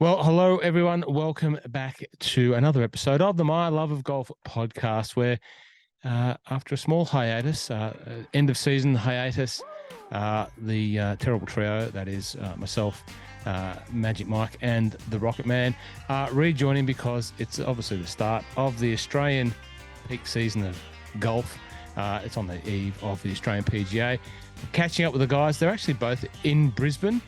Well, hello, everyone. Welcome back to another episode of the My Love of Golf podcast, where after a small hiatus, end of season hiatus, the terrible trio, that is myself, Magic Mike, and the Rocket Man, are rejoining because it's obviously the start of the Australian peak season of golf. It's on the eve of the Australian PGA. Catching up with the guys, they're actually both in Brisbane.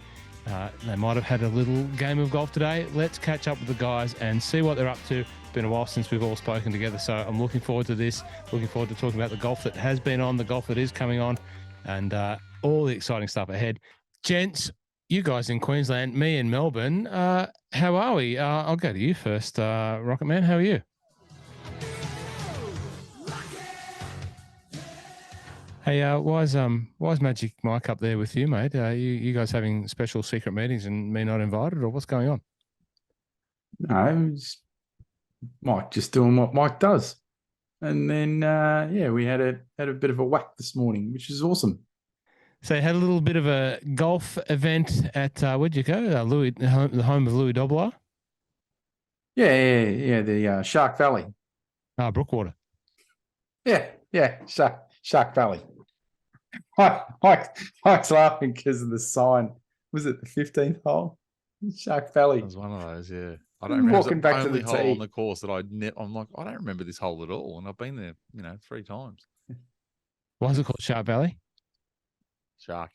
They might have had a little game of golf today. Let's catch up with the guys and see what they're up to. It's been a while since we've all spoken together, so I'm looking forward to this. Looking forward to talking about the golf that has been on, the golf that is coming on, and all the exciting stuff ahead. Gents, you guys in Queensland, me in Melbourne, how are we? I'll go to you first, Rocket Man. How are you? Hey, why is Magic Mike up there with you, mate? You guys having special secret meetings and me not invited, or what's going on? No, it's Mike just doing what Mike does, and then we had a bit of a whack this morning, which is awesome. So you had a little bit of a golf event at where'd you go? Louis, the home of Louis Dobler. Yeah. The Shark Valley. Brookwater. Yeah. Shark Valley. Mike's laughing because of the sign. Was it the 15th hole? Shark Valley. That was one of those, yeah. I don't remember. Walking back to the hole tee on the course that I'm like, I don't remember this hole at all, and I've been there, 3 times. Why is it called Shark Valley? Shark.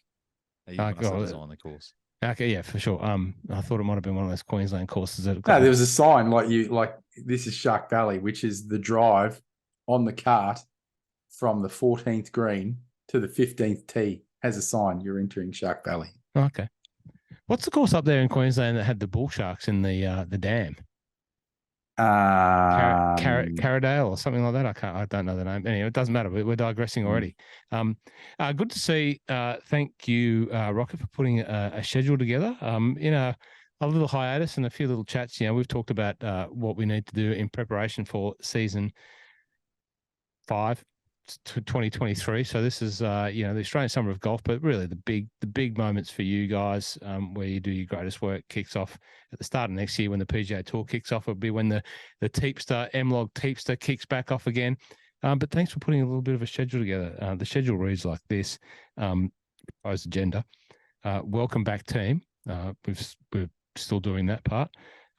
On the course. Okay, yeah, for sure. I thought it might have been one of those Queensland courses that. No, there was a sign like this is Shark Valley, which is the drive on the cart from the 14th green to the 15th tee. Has a sign. You're entering Shark Valley. Okay. What's the course up there in Queensland that had the bull sharks in the dam? Carradale or something like that. I don't know the name. Anyway, it doesn't matter. We're digressing already. Good to see. Thank you, Rocket, for putting a schedule together. A little hiatus and a few little chats. We've talked about what we need to do in preparation for season 5 to 2023. So this is the Australian Summer of Golf, but really the big moments for you guys, where you do your greatest work, kicks off at the start of next year when the PGA Tour kicks off. It'll be when the Teepster MLOG Teepster kicks back off again. But thanks for putting a little bit of a schedule together. The schedule reads like this: proposed agenda. Welcome back, team. We're still doing that part.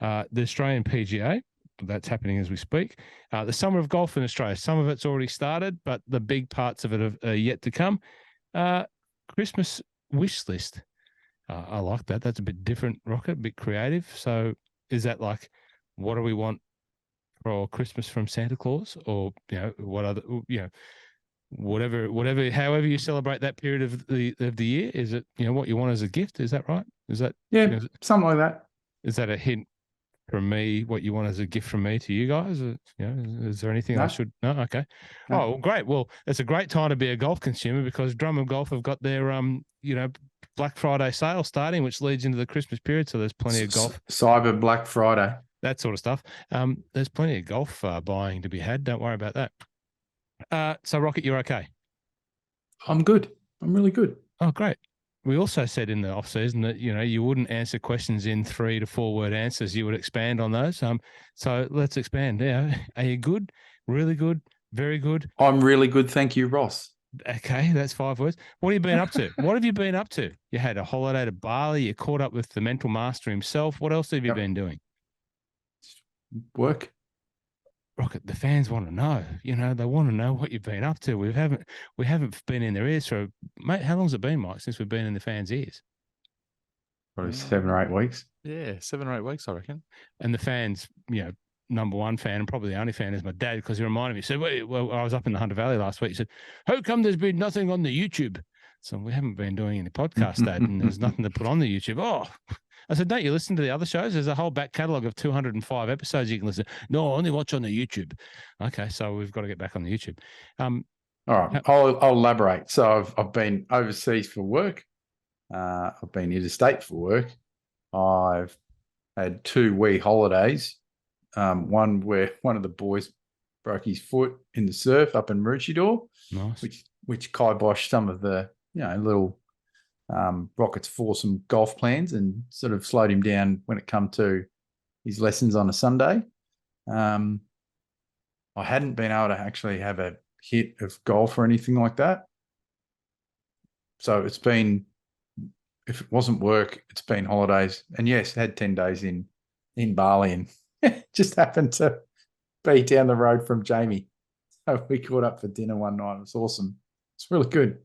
The Australian PGA. That's happening as we speak. The Summer of Golf in Australia. Some of it's already started, but the big parts of it are yet to come. Christmas wish list. I like that. That's a bit different, Rocket, a bit creative. So is that like, what do we want for Christmas from Santa Claus? Or, what other, whatever, however you celebrate that period of the year? Is it, what you want as a gift? Is that right? Is that, something like that. Is that a hint from me, what you want as a gift from me to you guys? Is there anything I should? No? Okay. No. Oh, well, great. Well, it's a great time to be a golf consumer because Drummond Golf have got their, Black Friday sale starting, which leads into the Christmas period. So there's plenty of golf. Cyber Black Friday. That sort of stuff. There's plenty of golf buying to be had. Don't worry about that. So, Rocket, you're okay? I'm good. I'm really good. Oh, great. We also said in the off season that, you wouldn't answer questions in 3 to 4 word answers. You would expand on those. So let's expand. Yeah. Are you good? Really good? Very good? I'm really good. Thank you, Ross. Okay. That's 5 words. What have you been up to? What have you been up to? You had a holiday to Bali. You caught up with the mental master himself. What else have you been doing? Work. Rocket, the fans want to know. They want to know what you've been up to. We haven't been in their ears for, mate. How long's it been, Mike, since we've been in the fans' ears? Probably 7 or 8 weeks. Yeah, 7 or 8 weeks, I reckon. And the fans, number one fan and probably the only fan is my dad, because he reminded me. He said, well, I was up in the Hunter Valley last week. He said, how come there's been nothing on the YouTube? So we haven't been doing any podcast, Dad, and there's nothing to put on the YouTube. Oh, I said, don't you listen to the other shows? There's a whole back catalogue of 205 episodes you can listen to. No, I only watch on the YouTube. Okay, so we've got to get back on the YouTube. All right, I'll elaborate. So I've been overseas for work. I've been interstate for work. I've had 2 wee holidays. One where one of the boys broke his foot in the surf up in Maroochydore, nice. which kiboshed some of the little Rocket's foursome golf plans and sort of slowed him down when it come to his lessons on a Sunday. I hadn't been able to actually have a hit of golf or anything like that. So it's been, if it wasn't work, it's been holidays. And yes, had 10 days in Bali and just happened to be down the road from Jamie. So we caught up for dinner one night. It was awesome. It's really good.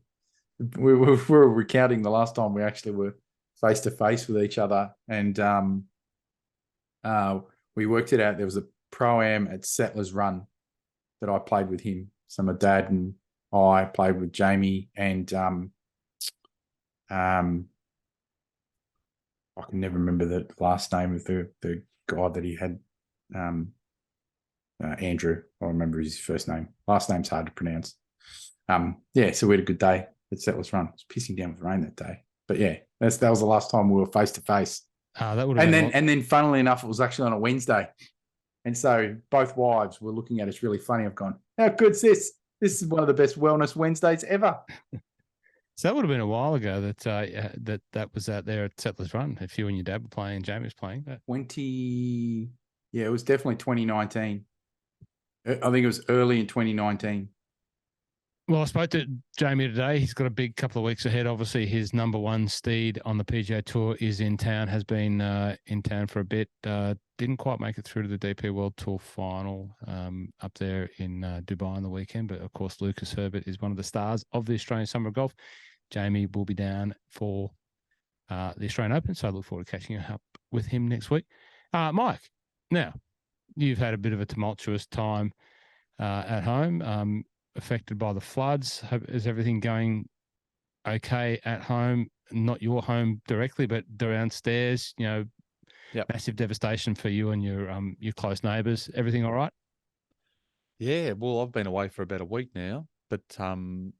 We were recounting the last time we actually were face to face with each other, and we worked it out. There was a pro-am at Settlers Run that I played with him. So my dad and I played with Jamie, and I can never remember the last name of the guy that he had. Andrew, I remember his first name. Last name's hard to pronounce. So we had a good day at Settlers Run. It was pissing down with rain that day. But yeah, that was the last time we were face to face. That would have and then funnily enough, it was actually on a Wednesday. And so both wives were looking at us really funny. I've gone, how good's this? This is one of the best wellness Wednesdays ever. So that would have been a while ago that was out there at Settlers Run. If you and your dad were playing and Jamie was playing. But... it was definitely 2019. I think it was early in 2019. Well, I spoke to Jamie today. He's got a big couple of weeks ahead. Obviously, his number one steed on the PGA Tour is in town, has been in town for a bit. Didn't quite make it through to the DP World Tour final up there in Dubai on the weekend. But, of course, Lucas Herbert is one of the stars of the Australian Summer of Golf. Jamie will be down for the Australian Open, so I look forward to catching up with him next week. Mike, now, you've had a bit of a tumultuous time at home. Affected by the floods. Is everything going okay at home? Not your home directly, but downstairs. Massive devastation for you and your close neighbours. Everything all right? Yeah, well, I've been away for about a week now, but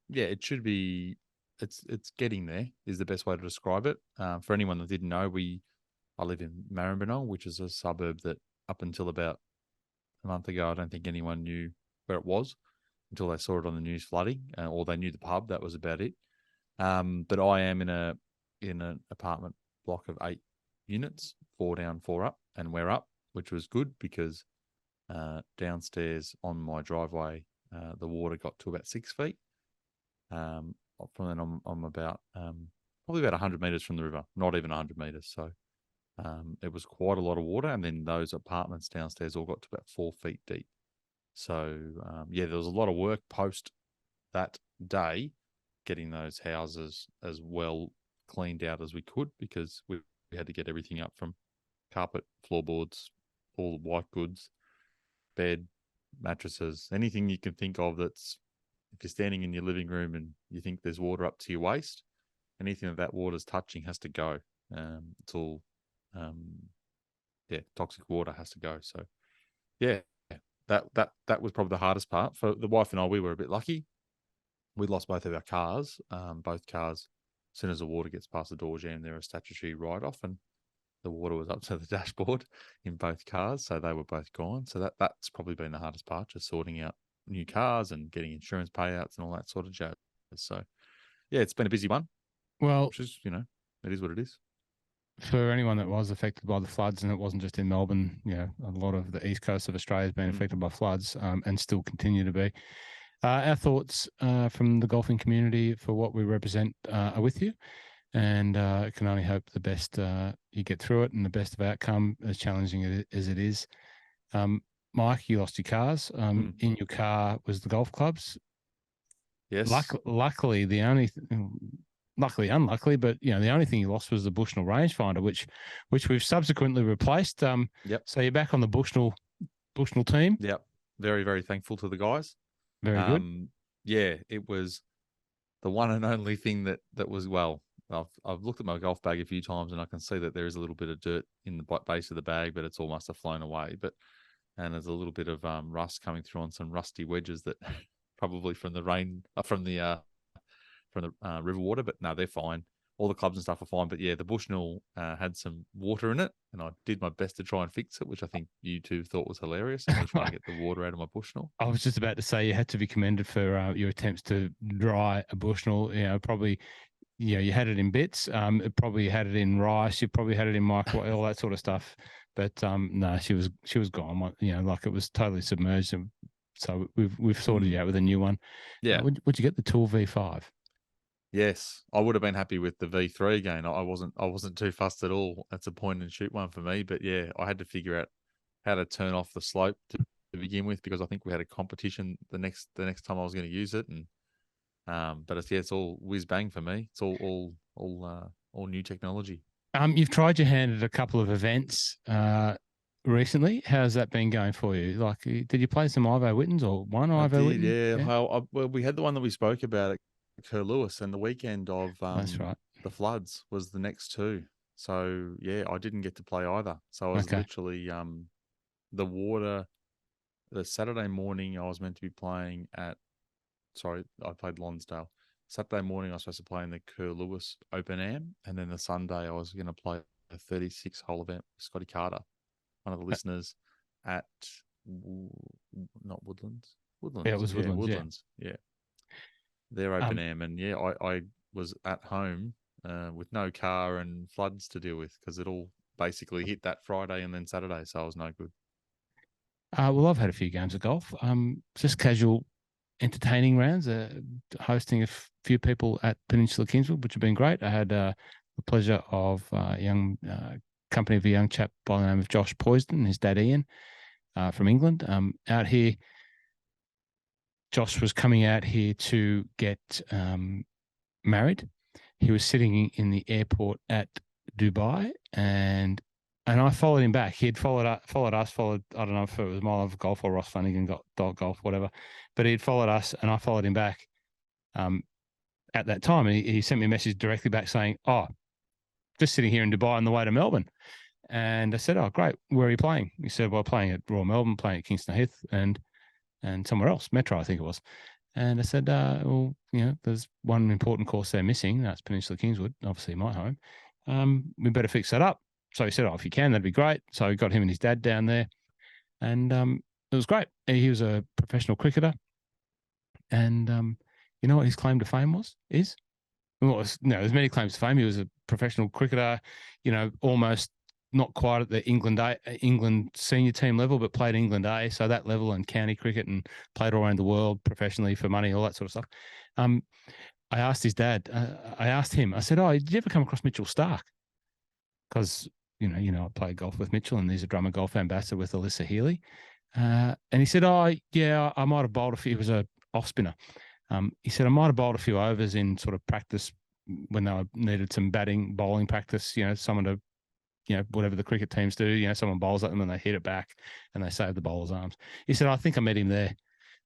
it should be. It's getting there is the best way to describe it. For anyone that didn't know, I live in Maribyrnong, which is a suburb that up until about a month ago, I don't think anyone knew where it was until they saw it on the news flooding, or they knew the pub. That was about it. But I am in an apartment block of 8 units, 4 down, 4 up, and we're up, which was good because downstairs on my driveway, the water got to about 6 feet. From then I'm about probably about 100 meters from the river, not even 100 meters. So it was quite a lot of water, and then those apartments downstairs all got to about 4 feet deep. So, there was a lot of work post that day, getting those houses as well cleaned out as we could, because we had to get everything up from carpet, floorboards, all the white goods, bed, mattresses, anything you can think of that's, if you're standing in your living room and you think there's water up to your waist, anything that water's touching has to go. It's all, toxic water has to go. So, That was probably the hardest part. For the wife and I, we were a bit lucky. We lost both of our cars. Both cars, as soon as the water gets past the door jam, they're a statutory write-off, and the water was up to the dashboard in both cars, so they were both gone. So that's probably been the hardest part, just sorting out new cars and getting insurance payouts and all that sort of jazz. So, it's been a busy one. Well, which is, it is what it is. For anyone that was affected by the floods, and it wasn't just in Melbourne, a lot of the east coast of Australia has been affected by floods and still continue to be. Our thoughts from the golfing community for what we represent are with you, and can only hope the best you get through it and the best of outcome, as challenging as it is. Mike, you lost your cars. In your car was the golf clubs. Yes. Luckily, luckily, unluckily, but the only thing you lost was the Bushnell rangefinder, which we've subsequently replaced. So you're back on the Bushnell team. Yep. Very, very thankful to the guys. Very good. Yeah, it was the one and only thing that was, well, I've looked at my golf bag a few times and I can see that there is a little bit of dirt in the base of the bag, but it's all must have flown away. And there's a little bit of rust coming through on some rusty wedges that probably from the rain, from the river water, but no, they're fine. All the clubs and stuff are fine. But yeah, the Bushnell had some water in it, and I did my best to try and fix it, which I think you two thought was hilarious. And trying to get the water out of my Bushnell. I was just about to say you had to be commended for your attempts to dry a Bushnell. Probably you had it in bits. It probably had it in rice. You probably had it in microwave, all that sort of stuff. But no, she was gone. Like it was totally submerged. And so we've sorted you out with a new one. Yeah. Would you get the Tool V5? Yes, I would have been happy with the V3 again. I wasn't too fussed at all. That's a point and shoot one for me. But yeah, I had to figure out how to turn off the slope to begin with, because I think we had a competition the next time I was going to use it. And but it's all whiz bang for me. It's all new technology. You've tried your hand at a couple of events recently. How's that been going for you? Like, did you play some Ivo Wittens or one Ivo Witten? Yeah. Well, we had the one that we spoke about at Kerr Lewis, and the weekend of That's right. the floods was the next two. So yeah, I didn't get to play either. So I was literally the water. The Saturday morning I was meant to be playing at. Sorry, I played Lonsdale. Saturday morning I was supposed to play in the Kerr Lewis Open Am, and then the Sunday I was going to play a 36-hole event with Scotty Carter, one of the listeners at not Woodlands. Woodlands. Yeah, it was Woodlands. Woodlands. Yeah. Their Open Am, and I was at home with no car and floods to deal with, because it all basically hit that Friday and then Saturday, so I was no good. Well, I've had a few games of golf. Just casual, entertaining rounds. Hosting a few people at Peninsula Kingswood, which have been great. I had the pleasure of company of a young chap by the name of Josh Poisden and his dad Ian from England. Out here, Josh was coming out here to get married. He was sitting in the airport at Dubai, and I followed him back. He had followed us. I don't know if it was My Love of Golf or Ross Flanagan Golf, whatever. But he had followed us, and I followed him back at that time. And he sent me a message directly back saying, "Oh, just sitting here in Dubai on the way to Melbourne." And I said, "Oh, great. Where are you playing?" He said, "Well, playing at Royal Melbourne, playing at Kingston Heath, and somewhere else, Metro, I think it was." And I said, "Well, there's one important course they're missing. That's Peninsula Kingswood, obviously my home. We better fix that up." So he said, "Oh, if you can, that'd be great." So we got him and his dad down there, and it was great. He was a professional cricketer, and you know what his claim to fame is? Well, there's many claims to fame. He was a professional cricketer, almost not quite at the England senior team level, but played England A, so that level, and county cricket, and played all around the world professionally for money, all that sort of stuff. I asked his dad. I asked him. I said, "Oh, did you ever come across Mitchell Starc?" Because I played golf with Mitchell, and he's a drummer golf ambassador with Alyssa Healy. And he said, "Oh, yeah, I might have bowled a few." He was a off spinner. He said, "I might have bowled a few overs in sort of practice when they needed some bowling practice. Someone to, whatever the cricket teams do. Someone bowls at them and they hit it back and they save the bowler's arms." He said, "I think I met him there." And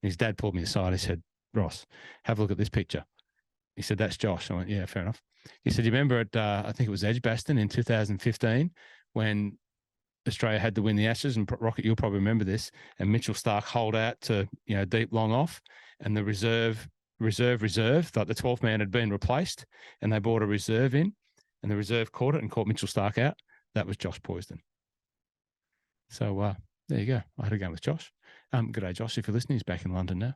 his dad pulled me aside. He said, "Ross, have a look at this picture." He said, "That's Josh." I went, "Yeah, fair enough." He said, "You remember at, I think it was Edgbaston in 2015 when Australia had to win the Ashes, and Rocket, you'll probably remember this, and Mitchell Starc holed out to, deep long off, and the reserve, like the 12th man had been replaced, and they brought a reserve in, and the reserve caught it and caught Mitchell Starc out." That was Josh Poisden. So there you go. I had a game with Josh. Good day, Josh. If you're listening, he's back in London now.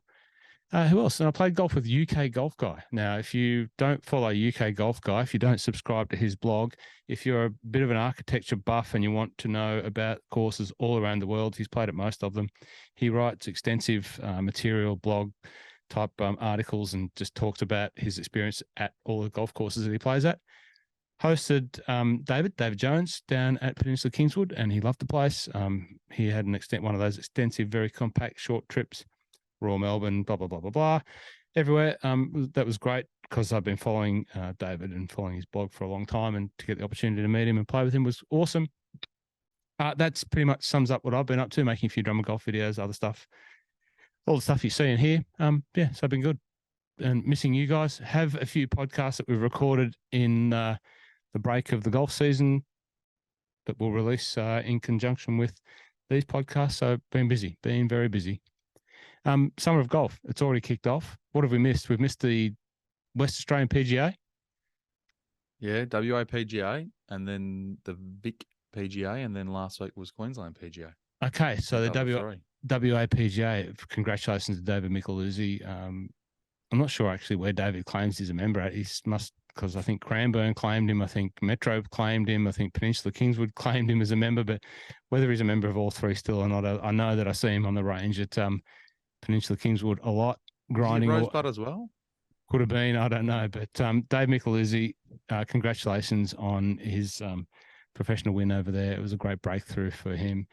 Who else? And I played golf with UK Golf Guy. Now, if you don't follow UK Golf Guy, if you don't subscribe to his blog, if you're a bit of an architecture buff and you want to know about courses all around the world, he's played at most of them. He writes extensive material blog type articles and just talks about his experience at all the golf courses that he plays at. Hosted David Jones down at Peninsula Kingswood, and he loved the place. He had one of those extensive, very compact, short trips. Royal Melbourne, blah, blah, blah, blah, blah, everywhere. That was great because I've been following David and following his blog for a long time, and to get the opportunity to meet him and play with him was awesome. That's pretty much sums up what I've been up to, making a few drummer golf videos, other stuff, all the stuff you see and hear. So I've been good. And missing you guys. Have a few podcasts that we've recorded in the break of the golf season that we'll release in conjunction with these podcasts. So been very busy. Summer of golf, it's already kicked off. What have we missed? We've missed the West Australian PGA. Yeah, WA PGA, and then the Vic PGA, and then last week was Queensland PGA. Okay, so the WA PGA, congratulations to David Micheluzzi. I'm not sure actually where David claims he's a member at. He must because I think Cranbourne claimed him, I think Metro claimed him, I think Peninsula Kingswood claimed him as a member, but whether he's a member of all three still or not, I know that I see him on the range at Peninsula Kingswood a lot, grinding. Rosebud as well? Could have been, I don't know. But Dave Michelizzi, congratulations on his professional win over there. It was a great breakthrough for him.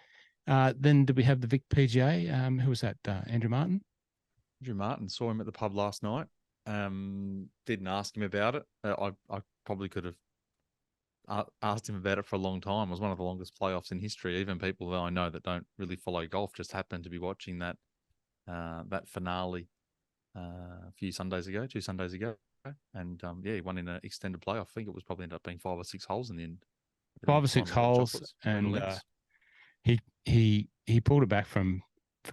Then did we have the Vic PGA? Who was that? Andrew Martin? Andrew Martin, saw him at the pub last night. Didn't ask him about it. I probably could have asked him about it for a long time. It was one of the longest playoffs in history. Even people that I know that don't really follow golf just happened to be watching that finale two Sundays ago. And he won in an extended playoff. I think it was probably ended up being 5 or 6 holes in the end. 5 or 6 holes, and he pulled it back from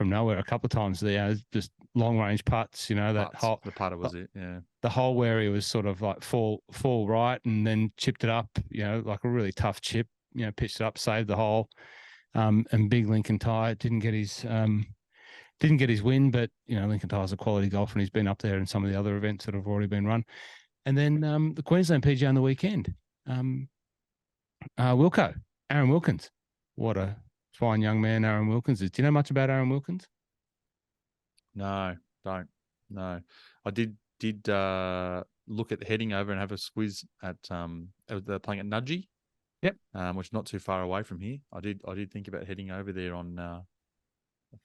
nowhere a couple of times there. Just long range putts, that hole. The putter was it, yeah. The hole where he was sort of like fall right and then chipped it up, like a really tough chip. Pitched it up, saved the hole. And big Lincoln Ty didn't get his win, but Lincoln Ty's a quality golfer and he's been up there in some of the other events that have already been run. And then the Queensland PGA on the weekend. Wilco, Aaron Wilkins. What a fine young man Aaron Wilkins is. Do you know much about Aaron Wilkins? No, don't. No. I did look at heading over and have a squiz at they're playing at Nudgee. Yep. Which is not too far away from here. I did think about heading over there on I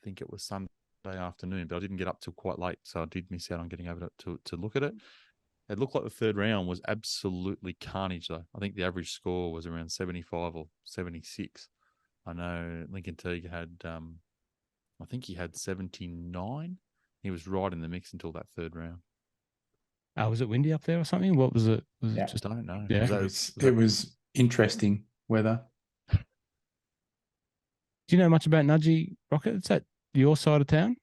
think it was Sunday afternoon, but I didn't get up till quite late, so I did miss out on getting over to look at it. It looked like the third round was absolutely carnage, though. I think the average score was around 75 or 76. I know Lincoln Teague had, I think he had 79. He was right in the mix until that third round. Was it windy up there or something? What was it? Was it just, I don't know. Yeah. It was interesting weather. Do you know much about Nudgee, Rocket? Is that your side of town?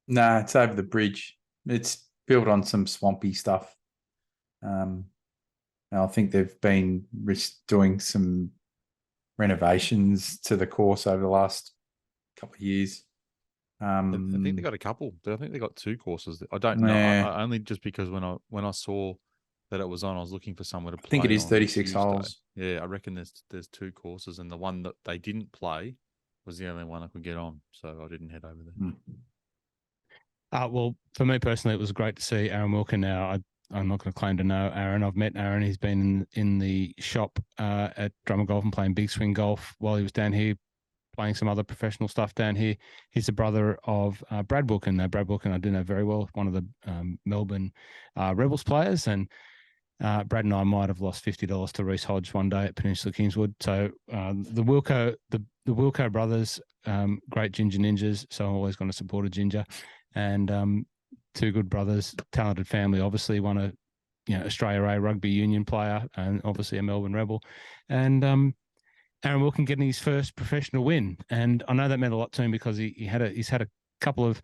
No, it's over the bridge. It's built on some swampy stuff. I think they've been doing some renovations to the course over the last couple of years. I think they got a couple. I think they got 2 courses. I don't know. I only just because when I saw that it was on, I was looking for somewhere to play. I think it is 36 Tuesday. holes. Yeah, I reckon there's 2 courses, and the one that they didn't play was the only one I could get on, so I didn't head over there. Well, for me personally, it was great to see Aaron Wilkin. Now, I'm not going to claim to know Aaron. I've met Aaron. He's been in the shop at Drummer Golf and playing big swing golf while he was down here, playing some other professional stuff down here. He's the brother of Brad Wilkin. Now, Brad Wilkin I do know very well, one of the Melbourne Rebels players, and Brad and I might have lost $50 to Reece Hodge one day at Peninsula Kingswood. So the Wilco brothers, great ginger ninjas. So I'm always going to support a ginger. And 2 good brothers, talented family. Obviously, one a Australia A rugby union player, and obviously a Melbourne Rebel. And Aaron Wilkin getting his first professional win, and I know that meant a lot to him because he's had a couple of,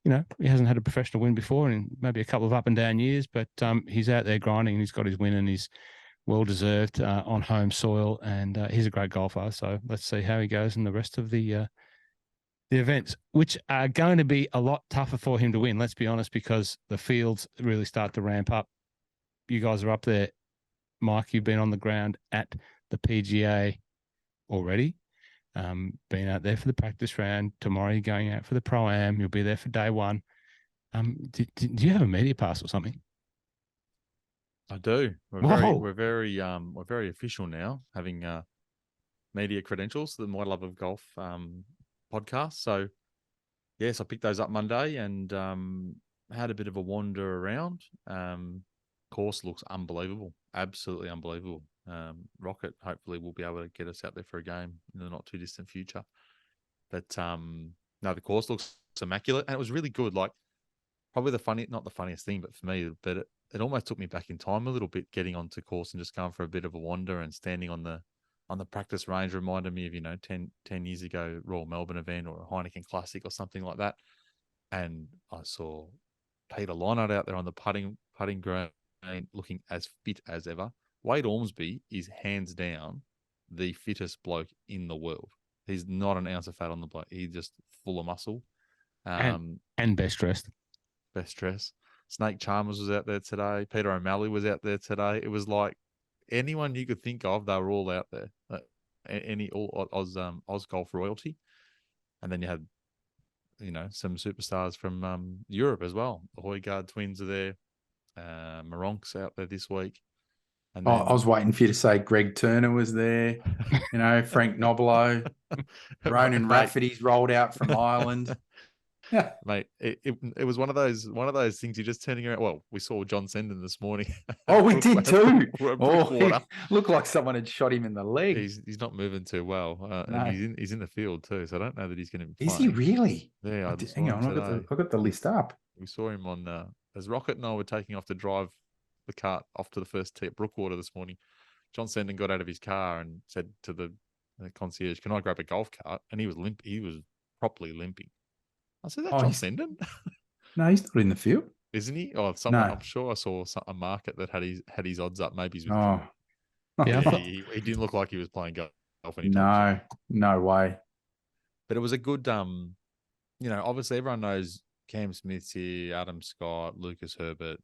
he hasn't had a professional win before, and maybe a couple of up and down years, but he's out there grinding and he's got his win and he's well deserved on home soil, and he's a great golfer. So let's see how he goes in the rest of the events, which are going to be a lot tougher for him to win, let's be honest, because the fields really start to ramp up. You guys are up there. Mike, you've been on the ground at the PGA already, been out there for the practice round. Tomorrow you're going out for the Pro-Am. You'll be there for day one. Do you have a media pass or something? I do. We're very official now, having media credentials, the My Love of Golf podcast. So yes, I picked those up Monday and had a bit of a wander around. Course looks unbelievable, absolutely unbelievable. Rocket hopefully will be able to get us out there for a game in the not too distant future. But no, the course looks immaculate, and it was really good. Like, probably not the funniest thing, but for me, but it almost took me back in time a little bit, getting onto course and just going for a bit of a wander and standing on the practice range. Reminded me of 10 years ago Royal Melbourne event or a Heineken Classic or something like that. And I saw Peter Lynott out there on the putting green, looking as fit as ever. Wade Ormsby is hands down the fittest bloke in the world. He's not an ounce of fat on the bloke. He's just full of muscle. And best dressed. Best dressed. Snake Chalmers was out there today. Peter O'Malley was out there today. It was like anyone you could think of, they were all out there. All Oz golf royalty, and then you had, some superstars from Europe as well. The Højgaard twins are there. Maronk's out there this week. And then, I was waiting for you to say Greg Turner was there. Frank Nobilo, Ronan Rafferty's rolled out from Ireland. Yeah, mate, it was one of those things you're just turning around. Well, we saw John Senden this morning. Oh, we did too. He looked like someone had shot him in the leg. He's not moving too well, No. and he's in the field too. So I don't know that he's going to be. Is he really? Yeah, hang on, I got the list up. We saw him on as Rocket and I were taking off to drive the cart off to the first tee at Brookwater this morning. John Senden got out of his car and said to the concierge, "Can I grab a golf cart?" And he was limp. He was properly limping. I said, "That John Senden?" No, he's not in the field, isn't he? Oh, someone. No. I'm sure I saw a market that had his odds up. Maybe he's with. Yeah, he didn't look like he was playing golf anytime. No way. But it was a good. Obviously everyone knows Cam Smith's here, Adam Scott, Lucas Herbert.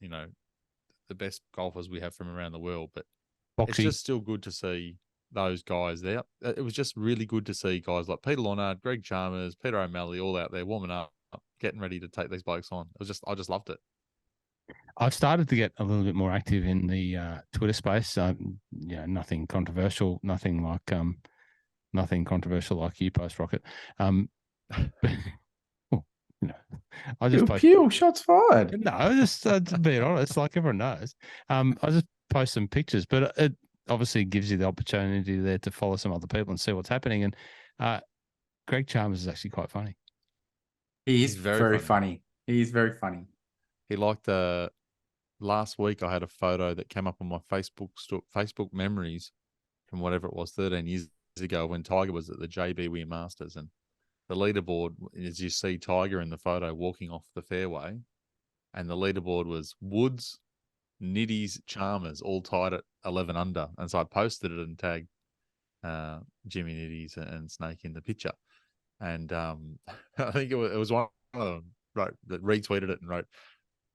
The best golfers we have from around the world. But it's just still good to see those guys there. It was just really good to see guys like Peter Lonard, Greg Chalmers, Peter O'Malley, all out there warming up, getting ready to take these blokes on. I just loved it. I've started to get a little bit more active in the Twitter space. Nothing controversial, nothing controversial like you post, Rocket. I just pew, shots fired. No, just being honest, like everyone knows. I just post some pictures, but it obviously gives you the opportunity there to follow some other people and see what's happening. And Greg Chalmers is actually quite funny. He is very funny. He is very funny. He liked last week I had a photo that came up on my Facebook memories from whatever it was 13 years ago when Tiger was at the JB Weir Masters, and the leaderboard, as you see Tiger in the photo walking off the fairway, and the leaderboard was Woods, Nitties, Chalmers, all tied at 11 under. And so I posted it and tagged Jimmy Nitties and Snake in the picture. And I think it was one of them that retweeted it and wrote,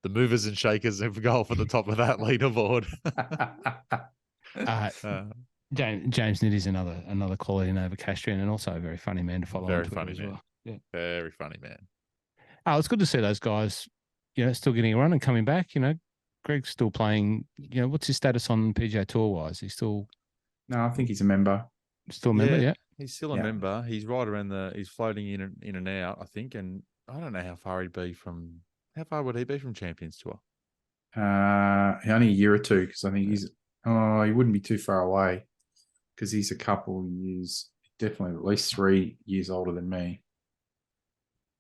"The movers and shakers of golf at the top of that leaderboard." James Nitty's another quality Novocastrian, and also a very funny man to follow. Very funny as man. Well. Yeah. Very funny man. Oh, it's good to see those guys, still getting a run and coming back. Greg's still playing. What's his status on PGA Tour wise? He's still. No, I think he's a member. Still a member, yeah. He's still a member. He's right around he's floating in and out, I think. And I don't know how far would he be from Champions Tour? Only a year or two, because I think he wouldn't be too far away, because he's a couple years, definitely at least 3 years older than me.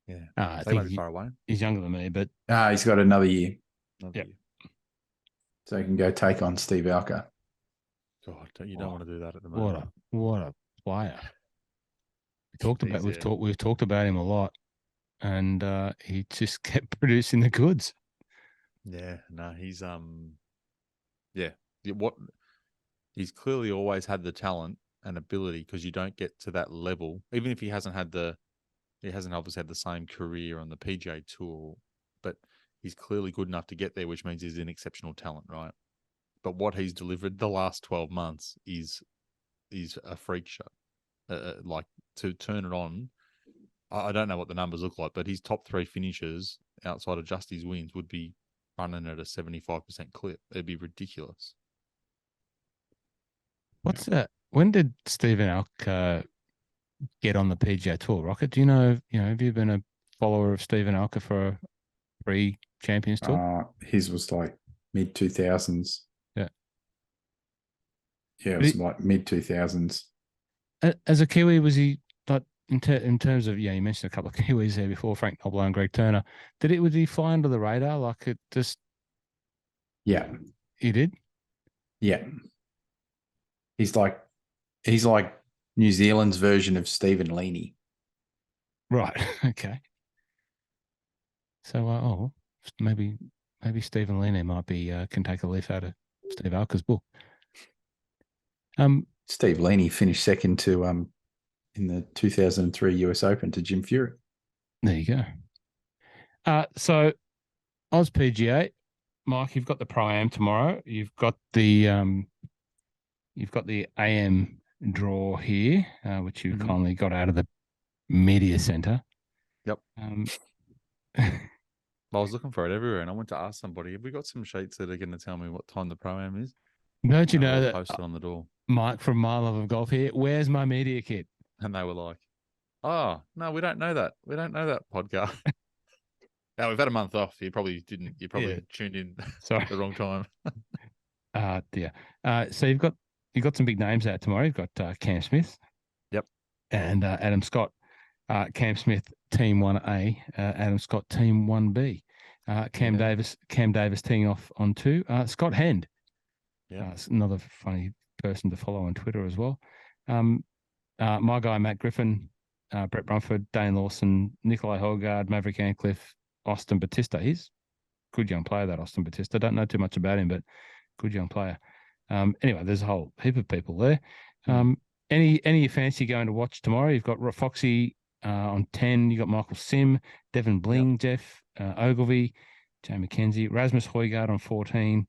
Yeah. I think far away. He's younger than me, but he's got another year. Year. So he can go take on Steve Alker. God, you don't want to do that at the moment. What a player. We've talked about him a lot, and he just kept producing the goods. Yeah, no, he's he's clearly always had the talent and ability, because you don't get to that level, even if he hasn't obviously had the same career on the PGA Tour, but he's clearly good enough to get there, which means he's an exceptional talent, right? But what he's delivered the last 12 months is a freak show. Like, to turn it on, I don't know what the numbers look like, but his top 3 finishes outside of just his wins would be running at a 75% clip. It'd be ridiculous. What's that? When did Stephen Alker get on the PGA Tour, Rocket? Do you know, have you been a follower of Stephen Alker for a pre-Champions Tour? His was like mid-2000s. Yeah. Yeah, it was like mid-2000s. As a Kiwi, was he, like, in terms of, you mentioned a couple of Kiwis there before, Frank Nobilo and Greg Turner. Would he fly under the radar? Like, it just... Yeah. He did? Yeah. He's like New Zealand's version of Stephen Leaney. Right. Okay. So, maybe Stephen Leaney might be can take a leaf out of Steve Alker's book. Steve Leaney finished second to in the 2003 US Open to Jim Furyk. There you go. So, AUS PGA, Mike, you've got the Pro-Am tomorrow. You've got the AM draw here, which you kindly got out of the media centre. Yep. I was looking for it everywhere, and I went to ask somebody, have we got some sheets that are going to tell me what time the Pro-Am is? Don't you know that posted on the door, Mike from My Love of Golf here? Where's my media kit? And they were like, "Oh no, we don't know that. We don't know that podcast." Now we've had a month off. You probably didn't. You probably tuned in Sorry. at the wrong time. Dear. So you've got some big names out tomorrow. You've got Cam Smith. Yep. And Adam Scott. Cam Smith, Team 1A. Adam Scott, Team 1B. Cam Davis teeing off on 2. Scott Hend. Yeah. Another funny person to follow on Twitter as well. My guy, Matt Griffin, Brett Brumford, Dane Lawson, Nikolai Holgard, Maverick Ancliffe, Austin Batista. He's a good young player, that Austin Batista. Don't know too much about him, but good young player. Anyway, there's a whole heap of people there. Any you fancy going to watch tomorrow? You've got Foxy on 10. You've got Michael Sim, Devin Bling, Jeff Ogilvy, Jay McKenzie, Rasmus Højgaard on 14.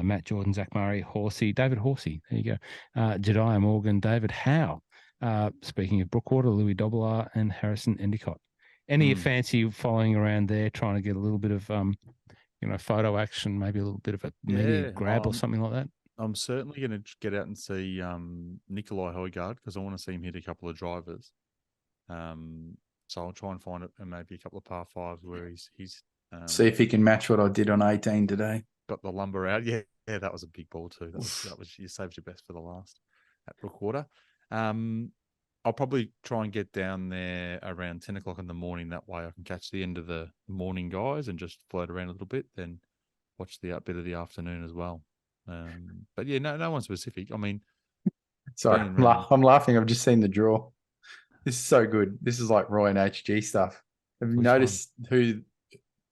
Matt Jordan, Zach Murray, Horsey, David Horsey. There you go. Jediah Morgan, David Howe. Speaking of Brookwater, Louis Dobbelaar and Harrison Endicott. Any fancy following around there, trying to get a little bit of photo action, maybe a little bit of a media grab or something like that? I'm certainly going to get out and see Nikolai Højgaard because I want to see him hit a couple of drivers. So I'll try and find it and maybe a couple of par fives where he's see if he can match what I did on 18 today. Got the lumber out. Yeah, that was a big ball too. That was you saved your best for the last at Brookwater. I'll probably try and get down there around 10 o'clock in the morning. That way I can catch the end of the morning guys and just float around a little bit, then watch the bit of the afternoon as well. But yeah, no one specific. I mean, sorry, I'm laughing. I've just seen the draw. This is so good. This is like Roy and HG stuff. Have you noticed who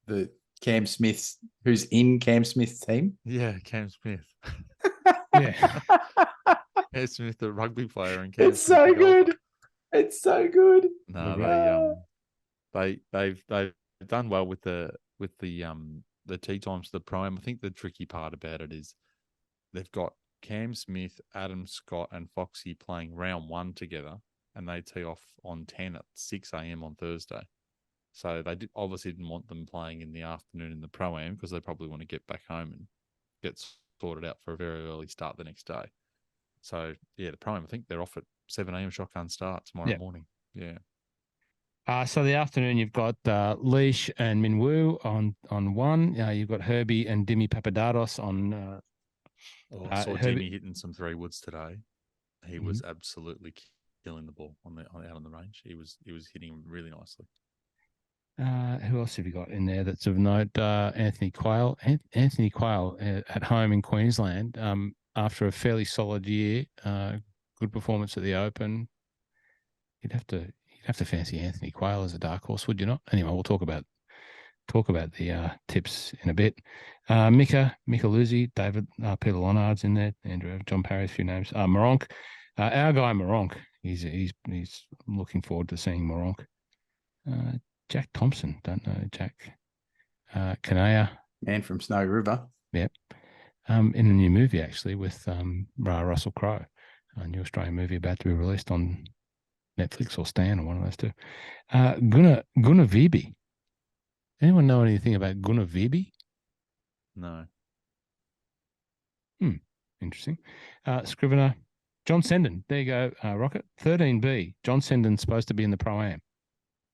the Cam Smith's, who's in Cam Smith's team? Yeah, Cam Smith. Yeah. Cam Smith, the rugby player, and Cam it's so good. It's so good. No, they've done well with the tee times to the Pro-Am. I think the tricky part about it is they've got Cam Smith, Adam Scott, and Foxy playing round 1 together, and they tee off on 10 at 6 a.m. on Thursday. So they obviously didn't want them playing in the afternoon in the Pro-Am because they probably want to get back home and get sorted out for a very early start the next day. So, yeah, the Pro-Am, I think they're off at 7 a.m. shotgun start tomorrow morning. Yeah. So the afternoon, you've got Leash and Minwoo on 1. You've got Herbie and Dimi Papadatos on. I saw Dimi hitting some 3 woods today. He was absolutely killing the ball out on the range. He was hitting really nicely. Who else have you got in there that's of note? Anthony Quayle. Anthony Quayle at home in Queensland after a fairly solid year. Good performance at the Open. You'd have to fancy Anthony Quayle as a dark horse, would you not? Anyway, we'll talk about the tips in a bit. Mika Luzzi, David, Peter Lonard's in there, Andrew, John Parry, a few names. Moronk, our guy Moronk. He's looking forward to seeing Moronk. Jack Thompson, don't know Jack. Kanaya, man from Snow River. Yep. In a new movie actually with Russell Crowe, a new Australian movie about to be released on Netflix or Stan or one of those two. Gunnar Vibe. Anyone know anything about Gunnar Vibe? No. Interesting. Scrivener. John Senden. There you go, Rocket. 13B. John Senden's supposed to be in the Pro-Am.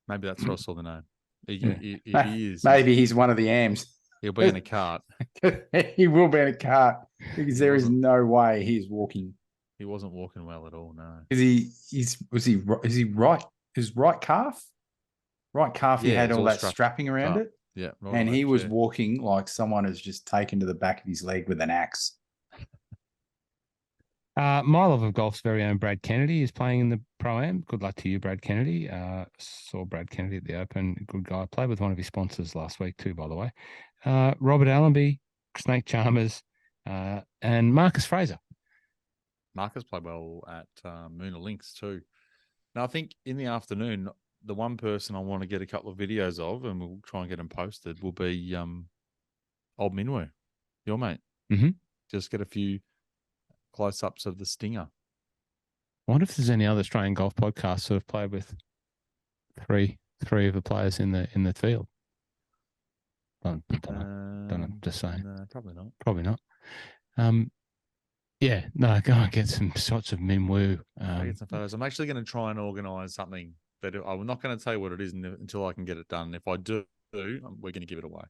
Maybe that's where I saw the name. He is. Maybe he's one of the AMs. He'll be in a cart. He will be in a cart because there is no way he's walking. He wasn't walking well at all. No. Is he right? His right calf? Right calf. He had all that strapping around it. Yeah. Right, and he was walking like someone has just taken to the back of his leg with an axe. My love of golf's very own Brad Kennedy is playing in the Pro-Am. Good luck to you, Brad Kennedy. Saw Brad Kennedy at the Open. Good guy. Played with one of his sponsors last week too, by the way. Robert Allenby, Snake Chalmers, and Marcus Fraser. Marcus played well at Moona Links too. Now, I think in the afternoon, the one person I want to get a couple of videos of, and we'll try and get them posted, will be Old Minwoo. Your mate. Mhm. Just get a few close-ups of the stinger. I wonder if there's any other Australian golf podcasts that have played with three of the players in the field. Don't know. Just saying. No, probably not. Probably not. Yeah, no, go and get some shots of Min Woo. Get some photos. I'm actually going to try and organise something, but I'm not going to tell you what it is until I can get it done. If I do, we're going to give it away.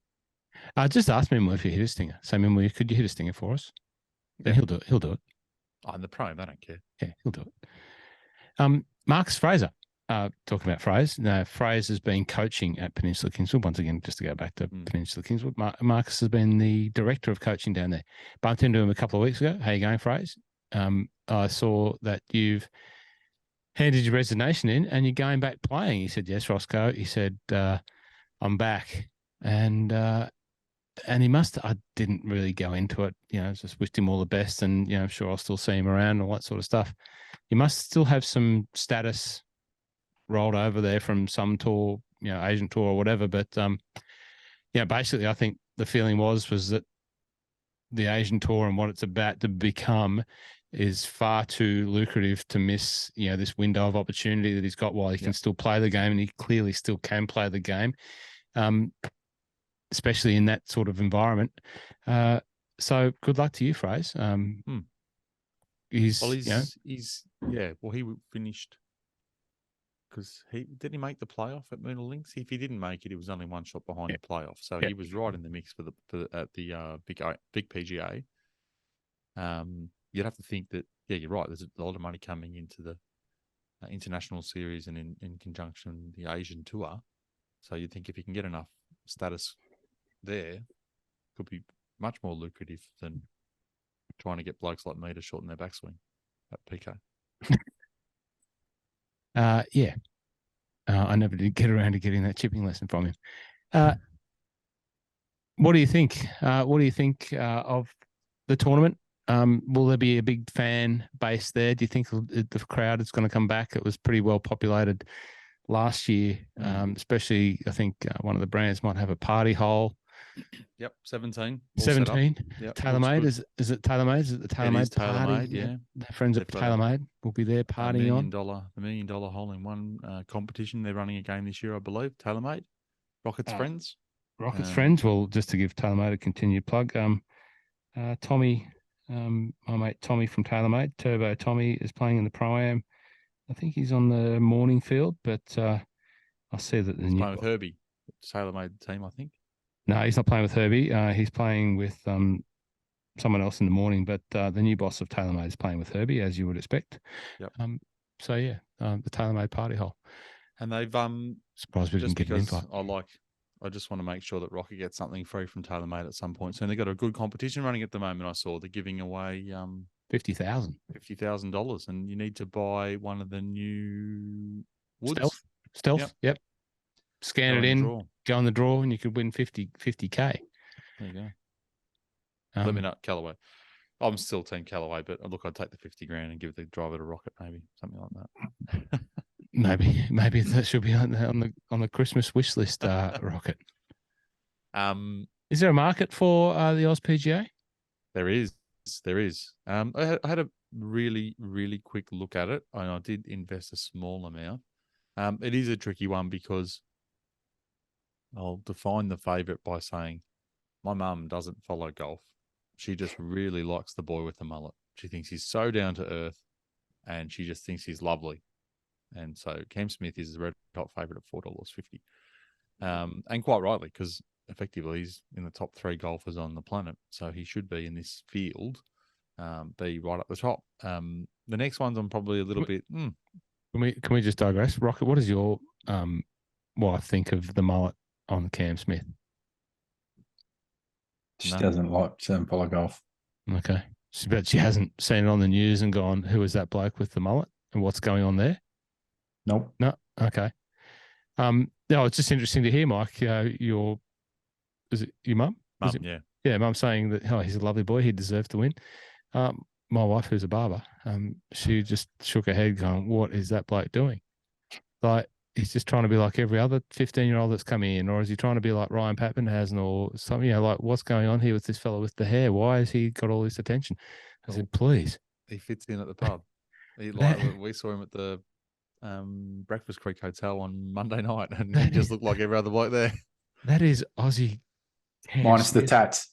Just ask Min Woo if you hit a stinger. Say, Min Woo, could you hit a stinger for us? Then he'll do it. He'll do it. I'm the pro. They don't care. Yeah, he'll do it. Marcus Fraser. Talking about Fraser. No, Fraser's been coaching at Peninsula Kingswood. Once again, just to go back to Peninsula Kingswood, Marcus has been the director of coaching down there. Bumped into him a couple of weeks ago. How you going, Fraser? I saw that you've handed your resignation in and you're going back playing. He said, yes, Roscoe. He said, I'm back. And he must, I didn't really go into it, just wished him all the best. And, I'm sure I'll still see him around and all that sort of stuff. You must still have some status rolled over there from some tour, Asian tour or whatever. But, basically I think the feeling was that the Asian tour and what it's about to become is far too lucrative to miss, this window of opportunity that he's got while he can still play the game, and he clearly still can play the game, especially in that sort of environment. So good luck to you, Fraser. He finished because he make the playoff at Moonal Links. If he didn't make it, he was only one shot behind the playoff, so he was right in the mix at the big PGA. You'd have to think that, you're right. There's a lot of money coming into the international series and in conjunction with the Asian tour. So you'd think if you can get enough status there, could be much more lucrative than trying to get blokes like me to shorten their backswing at PK. I never did get around to getting that chipping lesson from him. What do you think? What do you think of the tournament? Will there be a big fan base there? Do you think the crowd is going to come back? It was pretty well populated last year, especially I think one of the brands might have a party hole. Yep, 17. 17. Yep, TaylorMade. Is it TaylorMade? Is it the TaylorMade party? TaylorMade, yeah. The friends at TaylorMade will be there partying on. The $1 million hole in one competition. They're running a game this year, I believe. TaylorMade. Rocket's friends. Rocket's friends. Well, just to give TaylorMade a continued plug, Tommy, my mate Tommy from TaylorMade, Turbo Tommy, is playing in the Pro-Am. I think he's on the morning field, but I see that he's playing with Herbie, TaylorMade team, I think. No, he's not playing with Herbie. He's playing with someone else in the morning, but the new boss of TaylorMade is playing with Herbie, as you would expect. Yep. The TaylorMade party hole. And they've surprised we didn't get an invite. I just want to make sure that Rocket gets something free from TaylorMade at some point. So they've got a good competition running at the moment. I saw they're giving away $50,000, and you need to buy one of the new woods. Stealth. Yep. Scan it in, go on the draw, and you could win 50K. There you go. Let me know, Callaway. I'm still Team Callaway, but look, I'd take the $50,000 and give the driver to Rocket, maybe something like that. maybe that should be on the Christmas wish list. Rocket. Is there a market for the AUS PGA? There is. I had a really, really quick look at it, and I did invest a small amount. It is a tricky one because I'll define the favourite by saying my mum doesn't follow golf. She just really likes the boy with the mullet. She thinks he's so down to earth, and she just thinks he's lovely. And so Cam Smith is the red hot favourite at $4.50. And quite rightly, because effectively he's in the top 3 golfers on the planet. So he should be in this field, be right up the top. The next one's I'm probably a little bit... Can we just digress? Rocket, what is your wife think of the mullet on Cam Smith? She doesn't like follow golf. Okay. But she hasn't seen it on the news and gone, who is that bloke with the mullet and what's going on there? Nope. No. Okay. It's just interesting to hear, Mike. Is it your mum? Mum, yeah. Yeah, mum saying that, he's a lovely boy. He deserved to win. My wife, who's a barber, she just shook her head going, what is that bloke doing? Like, he's just trying to be like every other 15-year-old that's coming in, or is he trying to be like Ryan Pappenhausen or something? You know, like what's going on here with this fellow with the hair? Why has he got all this attention? I said, please. He fits in at the pub. We saw him at the Breakfast Creek Hotel on Monday night, and he just looked like every other bloke there. That is Aussie. Minus the tats.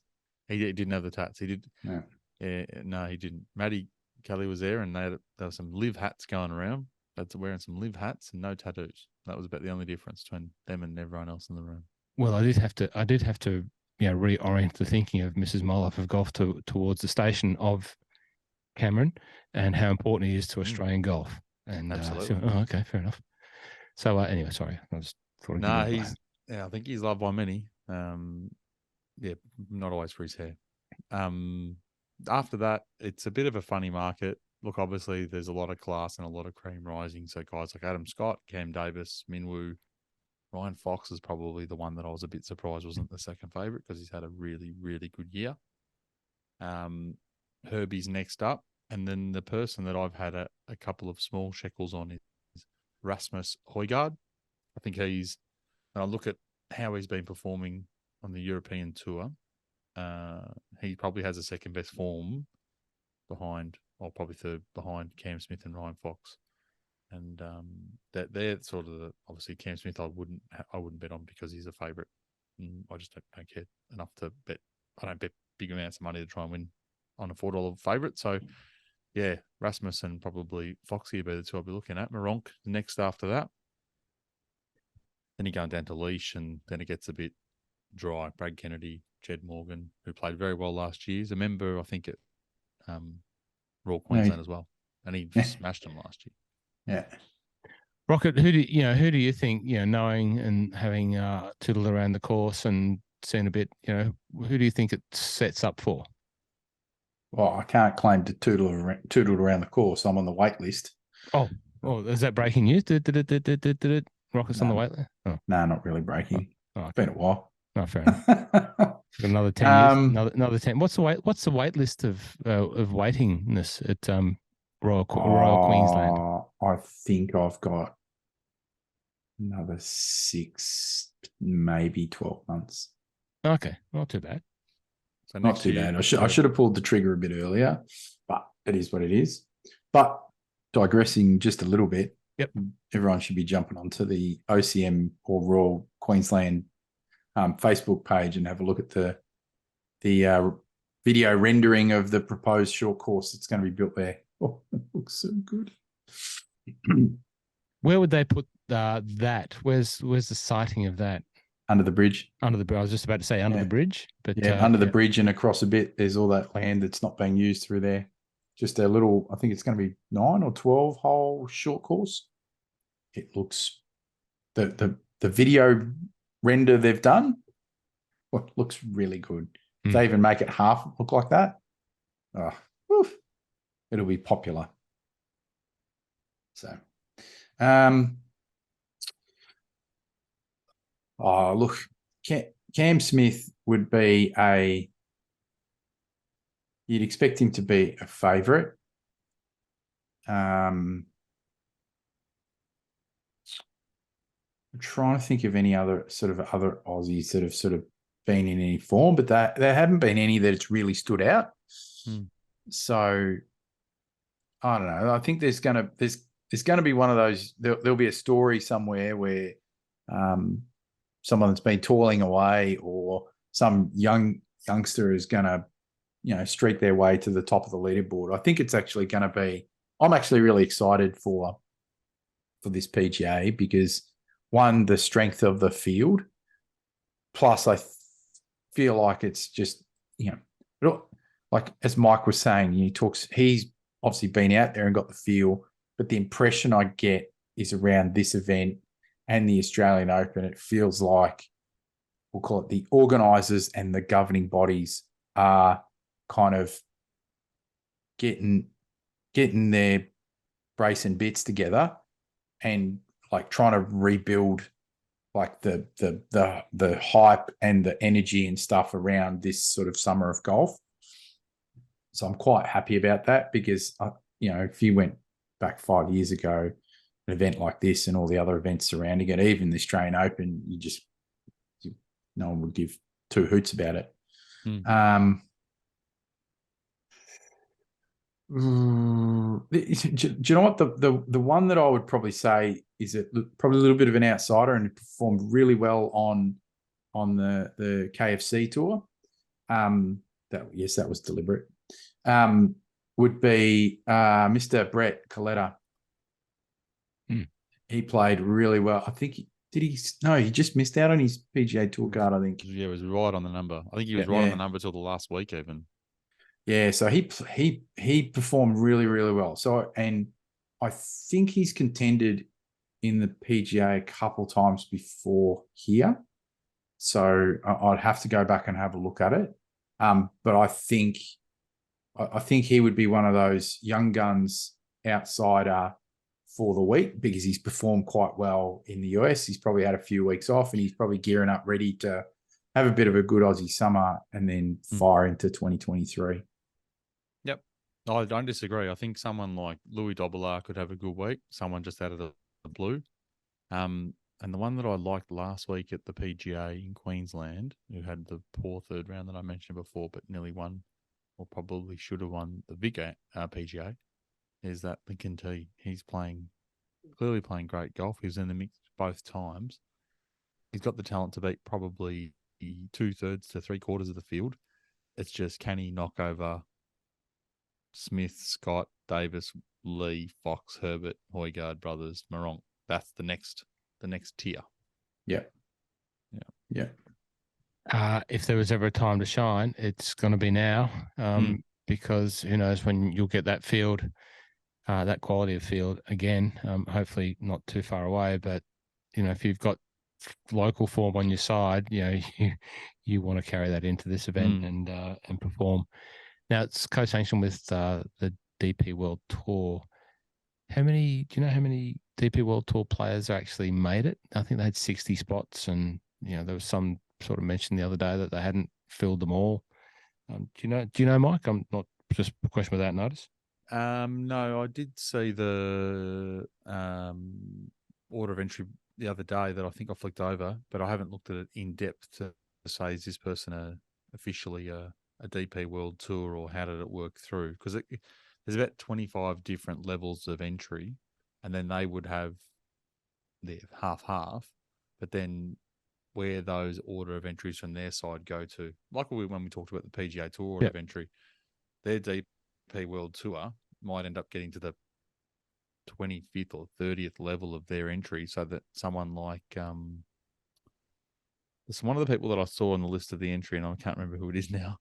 He didn't have the tats. He did. No. Yeah, no, he didn't. Maddie Kelly was there, and there were some live hats going around. That's wearing some live hats and no tattoos. That was about the only difference between them and everyone else in the room. Well, I did have to, you know, reorient the thinking of Mrs. Moloff of golf towards the station of Cameron and how important he is to Australian golf. And absolutely. Okay, fair enough. So anyway, sorry, I just thought. I think he's loved by many. Yeah, not always for his hair. After that, it's a bit of a funny market. Look, obviously, there's a lot of class and a lot of cream rising. So guys like Adam Scott, Cam Davis, Minwoo, Ryan Fox is probably the one that I was a bit surprised wasn't the second favourite because he's had a really, really good year. Herbie's next up. And then the person that I've had a couple of small shekels on is Rasmus Højgaard. I think and I look at how he's been performing on the European Tour. He probably has a second best form probably third behind Cam Smith and Ryan Fox. And that they're sort of obviously Cam Smith I wouldn't bet on because he's a favourite. I just don't care enough to bet. I don't bet big amounts of money to try and win on a $4 favourite. So yeah, Rasmus and probably Foxy are the two I'll be looking at. Moronk next after that. Then you're going down to Leash, and then it gets a bit dry. Brad Kennedy, Jed Morgan, who played very well last year. He's a member, I think, at Royal Queensland as well. And he smashed them last year. Yeah. Rocket, who do you think, you know, knowing and having tootled around the course and seen a bit, you know, who do you think it sets up for? Well, I can't claim to tootle around the course. I'm on the wait list. Oh, is that breaking news? Did it? Rocket's on the wait list? Oh. No, not really breaking. It's been a while. No, fair enough. Another 10 years. Another 10. What's the wait list of waitingness at Royal Queensland? I think I've got another 6, maybe 12 months. Okay, not too bad. So not too bad. I should have pulled the trigger a bit earlier, but it is what it is. But digressing just a little bit, yep. Everyone should be jumping onto the OCM or Royal Queensland Facebook page and have a look at the video rendering of the proposed short course that's going to be built there. Oh, it looks so good. Where would they put that? Where's the sighting of that? Under the bridge. I was just about to say under the bridge, but under the bridge and across a bit, there's all that land that's not being used through there. Just a little, I think it's going to be 9 or 12 hole short course. It looks the video render they've done. Well, looks really good. If they even make it half look like that, it'll be popular. So, look, Cam Smith would be you'd expect him to be a favourite. I'm trying to think of any other Aussies that have sort of been in any form, but there haven't been any that it's really stood out. So I don't know. I think there's gonna be one of those. There'll be a story somewhere where someone that's been toiling away, or some youngster is gonna, you know, streak their way to the top of the leaderboard. I think it's actually going to be. I'm actually really excited for this PGA because, one, the strength of the field, plus I feel like it's just, you know, like as Mike was saying, he's obviously been out there and got the feel, but the impression I get is around this event and the Australian Open, it feels like, we'll call it, the organisers and the governing bodies are kind of getting their brace and bits together and like trying to rebuild like the hype and the energy and stuff around this sort of summer of golf. So I'm quite happy about that because, you know, if you went back 5 years ago, an event like this and all the other events surrounding it, even the Australian Open, no one would give two hoots about it. Mm. Do you know what the one that I would probably say is probably a little bit of an outsider and performed really well on the KFC tour? That was deliberate. Would be Mr. Brett Coletta. He played really well. I think he just missed out on his PGA Tour card, I think. Yeah, it was right on the number. I think he was right on the number till the last week even. Yeah, so he performed really, really well. So, and I think he's contended in the PGA a couple times before here. So I'd have to go back and have a look at it. But I think he would be one of those young guns outsider for the week because he's performed quite well in the US. He's probably had a few weeks off and he's probably gearing up ready to have a bit of a good Aussie summer and then fire into 2023. Yep. I don't disagree. I think someone like Louis Dobbelaar could have a good week. Someone just out of the blue. And the one that I liked last week at the PGA in Queensland, who had the poor third round that I mentioned before, but nearly won, or probably should have won the big PGA, is that Lincoln T. He's clearly playing great golf. He was in the mix both times. He's got the talent to beat probably 2/3 to 3/4 of the field. It's just, can he knock over Smith, Scott, Davis, Lee, Fox, Herbert, Højgaard brothers, Morong? That's the next tier. Yeah. If there was ever a time to shine, it's going to be now, because who knows when you'll get that field, that quality of field again. Hopefully not too far away, but if you've got local form on your side, you want to carry that into this event and perform. Now it's co-sanctioned with the DP World Tour. Do you know how many DP World Tour players actually made it? I think they had 60 spots, and there was some sort of mention the other day that they hadn't filled them all. Do you know, Mike? I'm not just a question without notice. No, I did see the order of entry the other day that I think I flicked over, but I haven't looked at it in depth to say, is this person officially a DP World Tour, or how did it work through? Because there's about 25 different levels of entry, and then they would have their half, but then where those order of entries from their side go to, like when we talked about the PGA Tour order of entry, their DP World Tour might end up getting to the 25th or 30th level of their entry, so that someone like there's one of the people that I saw on the list of the entry, and I can't remember who it is now.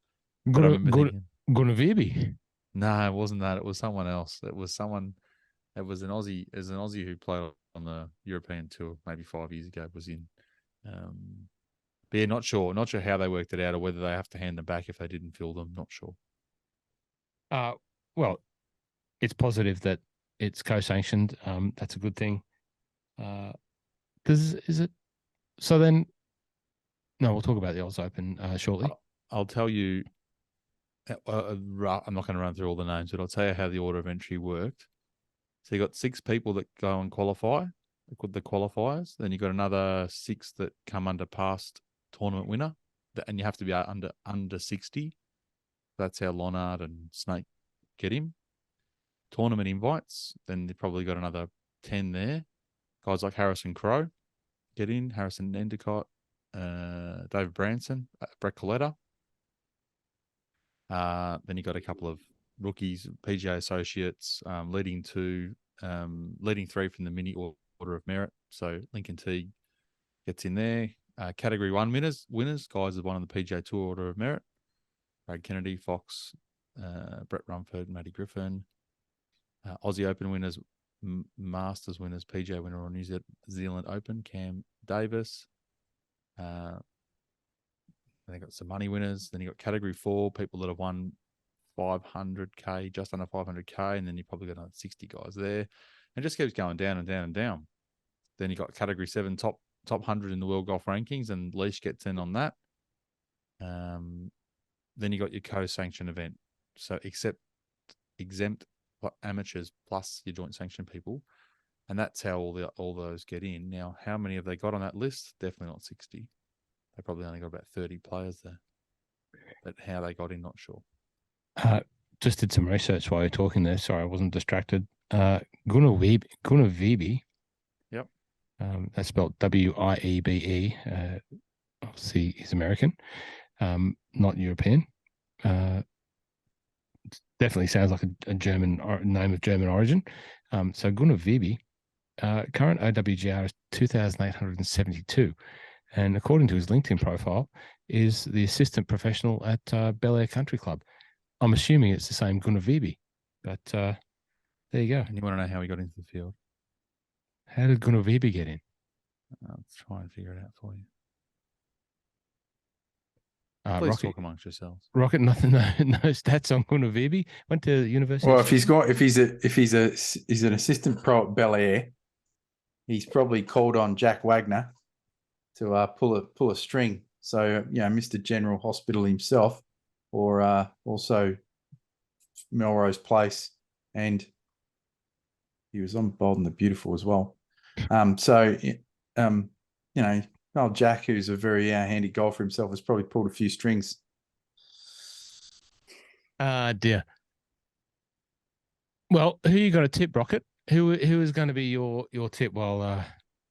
Gunavirbi. No, it wasn't that. It was someone else. It was an Aussie. There's an Aussie who played on the European Tour maybe 5 years ago. Was in. But yeah, not sure how they worked it out, or whether they have to hand them back if they didn't fill them. Not sure. Well, it's positive that it's co-sanctioned. That's a good thing. Is it? So then, no, we'll talk about the Oz Open shortly. I'll tell you. I'm not going to run through all the names, but I'll tell you how the order of entry worked. So you got 6 people that go and qualify, the qualifiers. Then you got another 6 that come under past tournament winner, and you have to be under 60. That's how Lonard and Snake get him. Tournament invites, then they probably got another 10 there. Guys like Harrison Crowe get in, Harrison Endicott, David Branson, Brett Coletta. Then you got a couple of rookies, PGA associates, leading 3 from the mini order of merit. So Lincoln T gets in there. Category 1 winners, guys have won on the PGA Tour order of merit. Brad Kennedy, Fox, Brett Rumford, Matty Griffin. Aussie Open winners, Masters winners, PGA winner or New Zealand Open, Cam Davis. Then they got some money winners. Then you got Category 4, people that have won 500K, just under 500K, and then you probably got another 60 guys there. And it just keeps going down and down and down. Then you got Category 7, top 100 in the world golf rankings, and Leash gets in on that. Then you got your co-sanction event. So exempt amateurs plus your joint sanction people. And that's how all those get in. Now, how many have they got on that list? Definitely not 60. They probably only got about 30 players there. But how they got in, not sure. Just did some research while you're talking there. Sorry, I wasn't distracted. Gunnar Wiebe. Yep. That's spelled W-I-E-B-E. Obviously, he's American, not European. Definitely sounds like a German name of German origin. So Gunnar Wiebe, current OWGR is 2,872. And according to his LinkedIn profile, is the assistant professional at Bel Air Country Club. I'm assuming it's the same Gunnar Wiebe, but there you go. And you want to know how he got into the field? How did Gunnar Wiebe get in? Let's try and figure it out for you. Please Rocket, talk amongst yourselves. Rocket, nothing, no stats on Gunnar Wiebe. Went to university. Well, if he's an assistant pro at Bel Air, he's probably called on Jack Wagner to pull a string. So Mr. General Hospital himself, or also Melrose Place, and he was on Bold and the Beautiful as well. Old Jack, who's a very handy golfer himself, has probably pulled a few strings. Dear. Well, who you got a tip, Rocket? Who is going to be your tip while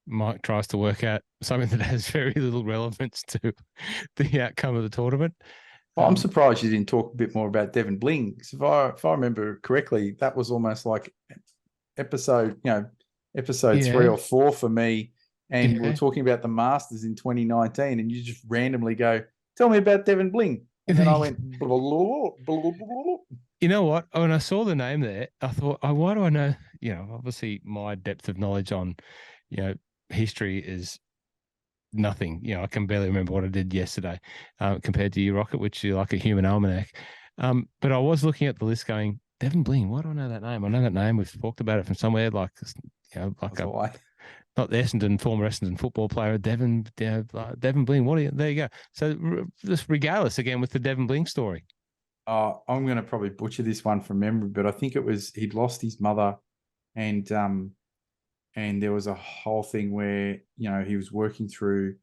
Mike tries to work out something that has very little relevance to the outcome of the tournament? Well, I'm surprised you didn't talk a bit more about Devin Bling. Because if I remember correctly, that was almost like episode 3 or 4 for me. And we were talking about the Masters in 2019, and you just randomly go, "Tell me about Devin Bling." And then I went, blah, blah, blah, blah, blah. You know what? When I saw the name there, I thought, why do I know? Obviously my depth of knowledge on, history is nothing. I can barely remember what I did yesterday compared to you, Rocket, which you're like a human almanac. But I was looking at the list going, Devin Bling, why do I know that name? I know that name. We've talked about it from somewhere, like not the former Essendon football player, Devin Bling. There you go. So just regardless again with the Devin Bling story. I'm going to probably butcher this one from memory, but I think it was he'd lost his mother, and there was a whole thing where he was working through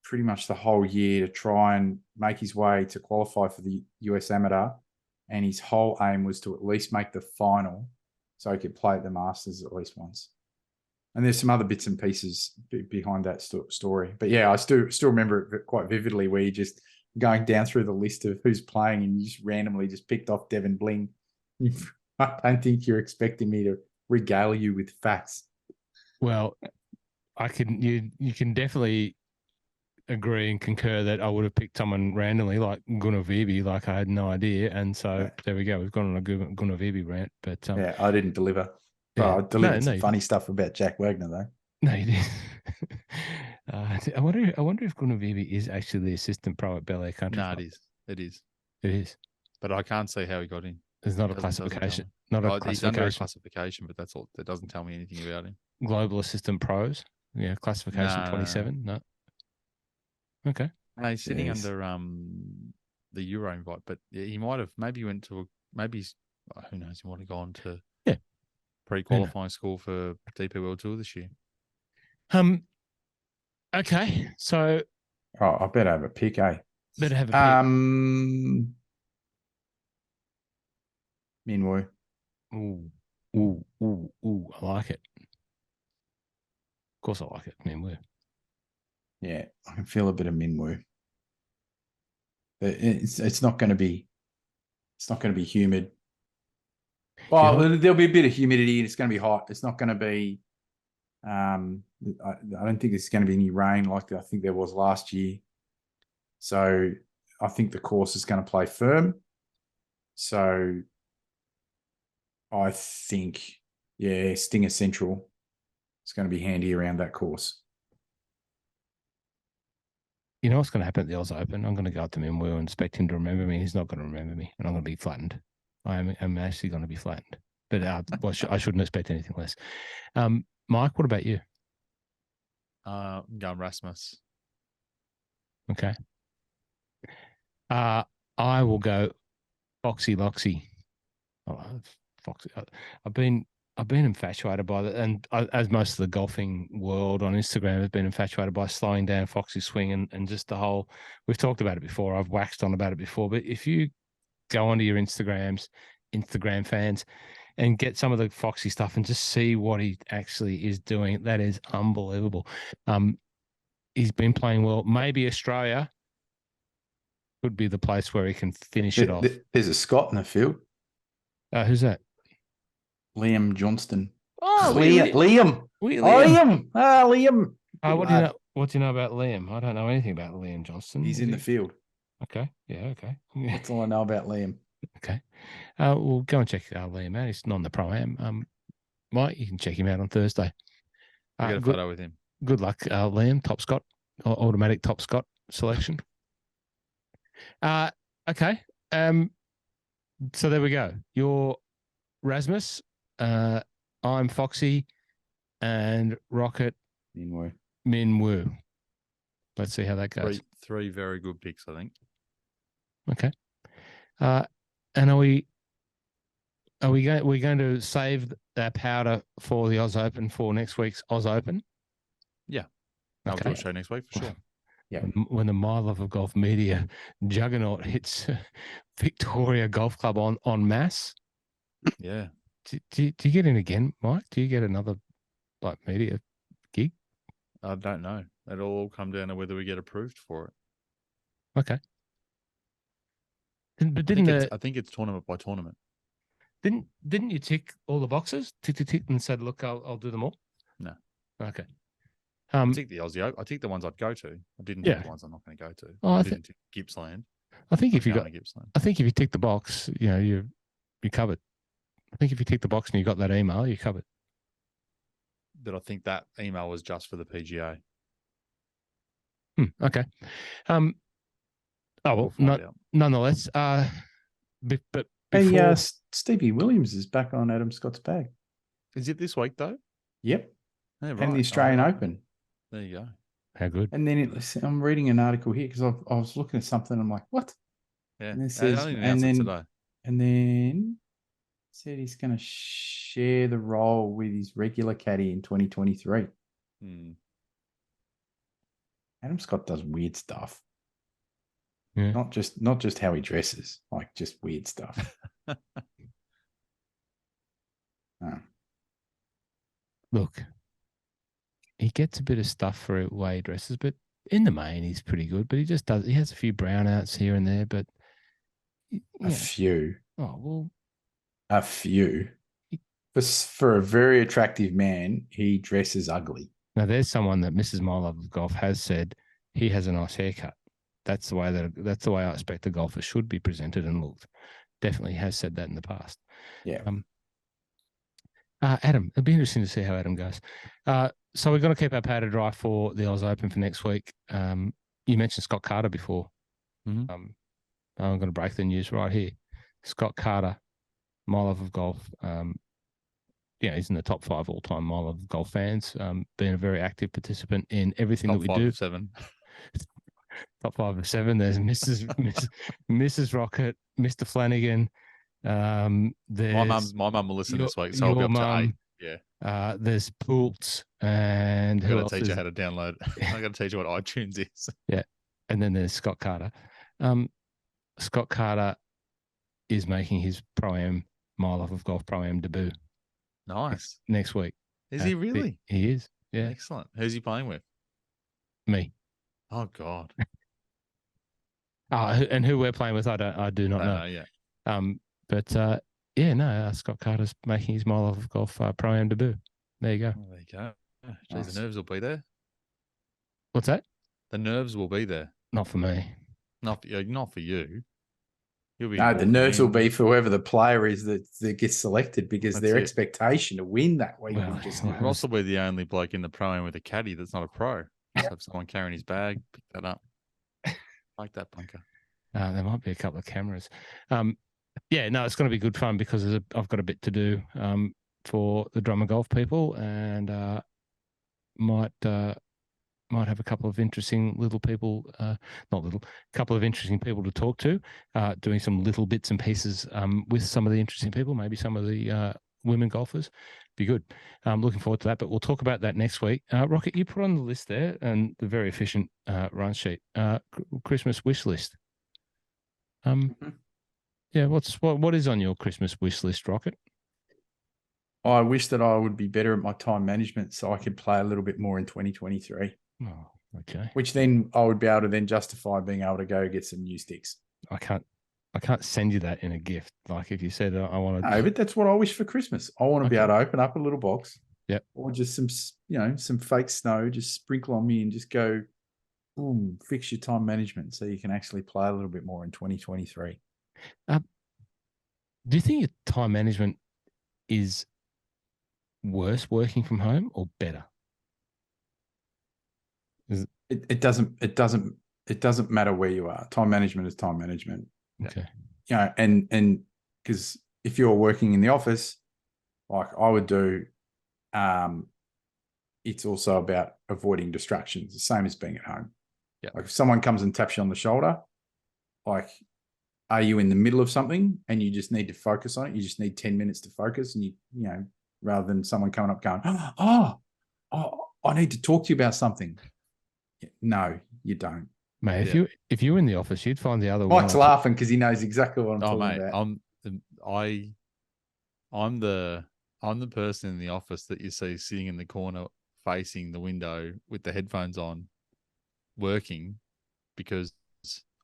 pretty much the whole year to try and make his way to qualify for the US Amateur, and his whole aim was to at least make the final so he could play at the Masters at least once. And there's some other bits and pieces behind that story. But yeah, I still remember it quite vividly, where you just going down through the list of who's playing and you just randomly just picked off Devin Bling. I don't think you're expecting me to regale you with facts. Well, you can definitely agree and concur that I would have picked someone randomly like Gunnar Wiebe, like I had no idea. And so There we go. We've gone on a Gunnar Wiebe rant. But I didn't deliver. Well, I delivered some funny stuff about Jack Wagner, though. No, you didn't. I wonder if Gunnar Wiebe is actually the assistant pro at Bel Air Country Club. No, it is. It is. But I can't see how he got in. There's not a classification. Not a classification. He's under a classification, but that's all. That doesn't tell me anything about him. Global assistant pros. Yeah, classification 27. No. Okay. No, he's sitting under the Euro invite, but he might have who knows, he might have gone to pre-qualifying school for DP World Tour this year. Okay, so I better have a pick, eh? Better have a pick. Minwoo. Ooh, I like it. Of course I like it, Minwoo. Yeah, I can feel a bit of Minwoo. But it's not going to be humid. Well, there'll be a bit of humidity and it's going to be hot. It's not going to be I don't think there's going to be any rain like I think there was last year. So I think the course is going to play firm. So I think, Stinger Central is going to be handy around that course. You know what's going to happen at the Oz Open? I'm going to go up to Minwoo and expect him to remember me. He's not going to remember me, and I'm going to be flattened. I'm actually going to be flattened. But I shouldn't expect anything less. Mike, what about you? I'm going Rasmus. Okay. I will go Foxy Loxy. Oh, Foxy. I've been infatuated by that, and as most of the golfing world on Instagram has been infatuated by slowing down Foxy's swing and just the whole. We've talked about it before. I've waxed on about it before, but if you go onto your Instagram fans, and get some of the Foxy stuff and just see what he actually is doing, that is unbelievable. He's been playing well. Maybe Australia could be the place where he can finish it off. There's a Scot in the field. Who's that? Liam Johnston. Oh, Liam. Liam. Liam. What do you know about Liam? I don't know anything about Liam Johnston. He's in the field. Okay. Yeah. Okay. That's all I know about Liam. Okay. We'll go and check Liam out. He's not on the Pro-Am. Mike, you can check him out on Thursday. Get a photo with him. Good luck, Liam. Top Scott, automatic Top Scott selection. Okay. So there we go. You're Rasmus. I'm Foxy, and Rocket Min Woo. Let's see how that goes. Three very good picks, I think. Okay. And are we going to save that powder for the Oz Open for next week's Oz Open? Yeah. I'll do a show next week for sure. Yeah. When the My Love of Golf media juggernaut hits Victoria Golf Club en masse. Yeah. Do you get in again, Mike? Do you get another media gig? I don't know. It'll all come down to whether we get approved for it. Okay. But I think it's tournament by tournament. Didn't you tick all the boxes? Tick, and said, "Look, I'll do them all." No. Okay. I tick the Aussie. I tick the ones I'd go to. I didn't tick the ones I'm not going to go to. I didn't tick Gippsland. I think if you tick the box, you're covered. I think if you tick the box and you got that email, you're covered. But I think that email was just for the PGA. Okay. Nonetheless, but before... Stevie Williams is back on Adam Scott's bag. Is it this week though? Yep. Yeah, right. And the Australian Open. There you go. How good. And then I'm reading an article here because I was looking at something. I'm like, what? Yeah. And it says, and then said he's going to share the role with his regular caddy in 2023. Adam Scott does weird stuff. Yeah. Not just how he dresses, like just weird stuff. Look, he gets a bit of stuff for the way he dresses, but in the main, he's pretty good. But he has a few brownouts here and there, but a few. Oh well, a few. For a very attractive man, he dresses ugly. Now, there's someone that Mrs. My Love of Golf has said he has a nice haircut. That's the way I expect a golfer should be presented and looked. Definitely has said that in the past. Yeah. Adam, it'll be interesting to see how Adam goes. So we're going to keep our powder dry for the Oz Open for next week. You mentioned Scott Carter before. Mm-hmm. I'm going to break the news right here. Scott Carter, My Love of Golf. He's in the top 5 all-time My Love of Golf fans. Been a very active participant in everything that we do. Top 5 of 7. Top 5 of 7. There's Mrs. Rocket, Mr. Flanagan. My mum will listen this week, so I'll be up to 8. Yeah. There's Poults and I got to teach you how to download. I got to teach you what iTunes is. Yeah, and then there's Scott Carter. Scott Carter is making his Pro-Am My Love of Golf Pro-Am debut. Nice. Next week. Is he really? He is. Yeah. Excellent. Who's he playing with? Me. Oh God. And who we're playing with, I do not know. Yeah. Scott Carter's making his My Love of Golf Pro-Am debut. There you go. Oh, there you go. Geez, the nerves will be there. What's that? The nerves will be there. Not for me. Not for you. You'll be the nerves will be for whoever the player is that gets selected because their expectation to win that week. Ross will be the only bloke in the Pro-Am with a caddy that's not a pro. Just have someone carrying his bag, pick that up. Like that, bunker. There might be a couple of cameras. It's going to be good fun because I've got a bit to do for the Drummer Golf people, and might have a couple of interesting little people, couple of interesting people to talk to, doing some little bits and pieces with some of the interesting people, maybe some of the women golfers. Be good. I'm looking forward to that, but we'll talk about that next week. Rocket, you put on the list there and the very efficient run sheet, Christmas wish list. Yeah, what is on your Christmas wish list, Rocket? I wish that I would be better at my time management so I could play a little bit more in 2023. Oh, okay. Which then I would be able to then justify being able to go get some new sticks. I can't send you that in a gift. Like if you said I want to. No, but that's what I wish for Christmas. I want to be able to open up a little box. Yep. Or just some fake snow, just sprinkle on me and just go, boom, fix your time management so you can actually play a little bit more in 2023. Do you think your time management is worse working from home or better? It doesn't matter where you are. Time management is time management. Okay. And because if you're working in the office, like I would do, it's also about avoiding distractions, the same as being at home. Yeah. Like if someone comes and taps you on the shoulder, like, are you in the middle of something and you just need to focus on it? You just need 10 minutes to focus, and you rather than someone coming up going, oh, I need to talk to you about something. No, you don't. Mate, if you were in the office, you'd find the other Mike's laughing because he knows exactly what I'm talking about. I'm the person in the office that you see sitting in the corner facing the window with the headphones on, working because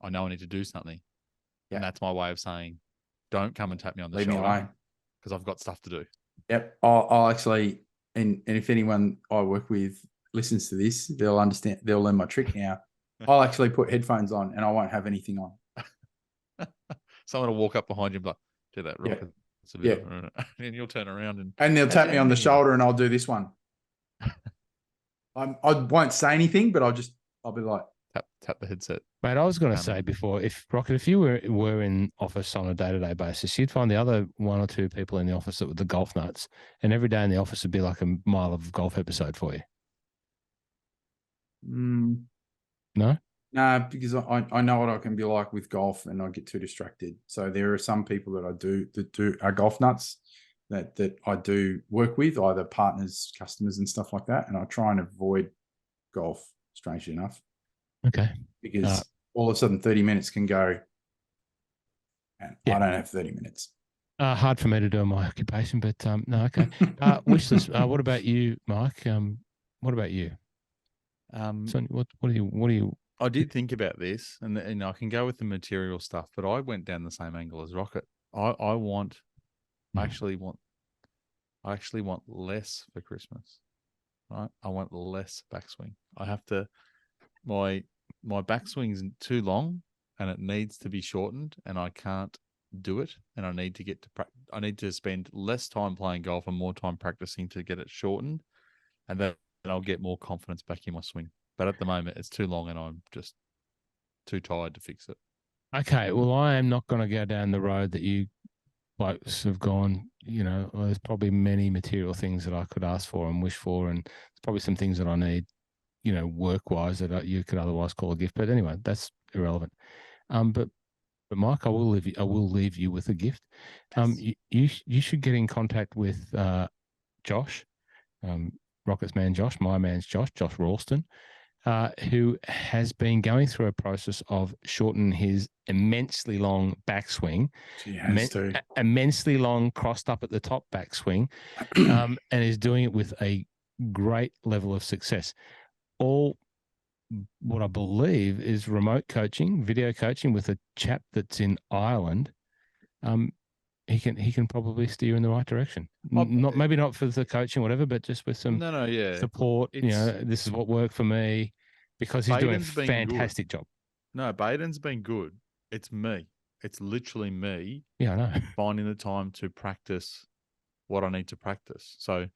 I know I need to do something. Yeah. And that's my way of saying, don't come and tap me on the shoulder. Leave me alone. Because I've got stuff to do. Yep. I'll actually, and if anyone I work with listens to this, they'll understand, they'll learn my trick now. I'll actually put headphones on and I won't have anything on. Someone will walk up behind you and be like, do that, Rocket. Yeah. And you'll turn around and they'll tap me on the shoulder and I'll do this one. I won't say anything, but I'll be like, tap the headset. Mate, I was going to say before, if you were in office on a day-to-day basis, you'd find the other one or two people in the office that were the golf nuts, and every day in the office would be like a mile of golf episode for you. No? No, because I know what I can be like with golf and I get too distracted. So there are some people that are golf nuts that I do work with, either partners, customers and stuff like that. And I try and avoid golf, strangely enough. Okay. Because all of a sudden 30 minutes can go and I don't have 30 minutes. Hard for me to do in my occupation, but no, okay. Wish list. What about you, Mike? What about you? So what do you? I did think about this, and I can go with the material stuff, but I went down the same angle as Rocket. I actually want less for Christmas. Right? I want less backswing. I have to. My backswing's too long, and it needs to be shortened, and I can't do it. And I need to I need to spend less time playing golf and more time practicing to get it shortened, and then I'll get more confidence back in my swing. But at the moment, it's too long, and I'm just too tired to fix it. Okay, well, I am not going to go down the road that you blokes have gone. There's probably many material things that I could ask for and wish for, and there's probably some things that I need, work-wise that you could otherwise call a gift. But anyway, that's irrelevant. But Mike, I will leave you with a gift. Yes. You should get in contact with Josh, Rocket's man Josh, my man's Josh Ralston, who has been going through a process of shortening his immensely long backswing, immensely long crossed up at the top backswing, and is doing it with a great level of success. All what I believe is remote coaching, video coaching with a chap that's in Ireland. He can probably steer in the right direction. Maybe not for the coaching, whatever, but just with some support. This is what worked for me, because he's doing a fantastic job. No, Baden's been good. It's me. It's literally me. Yeah, I know. Finding the time to practice what I need to practice. So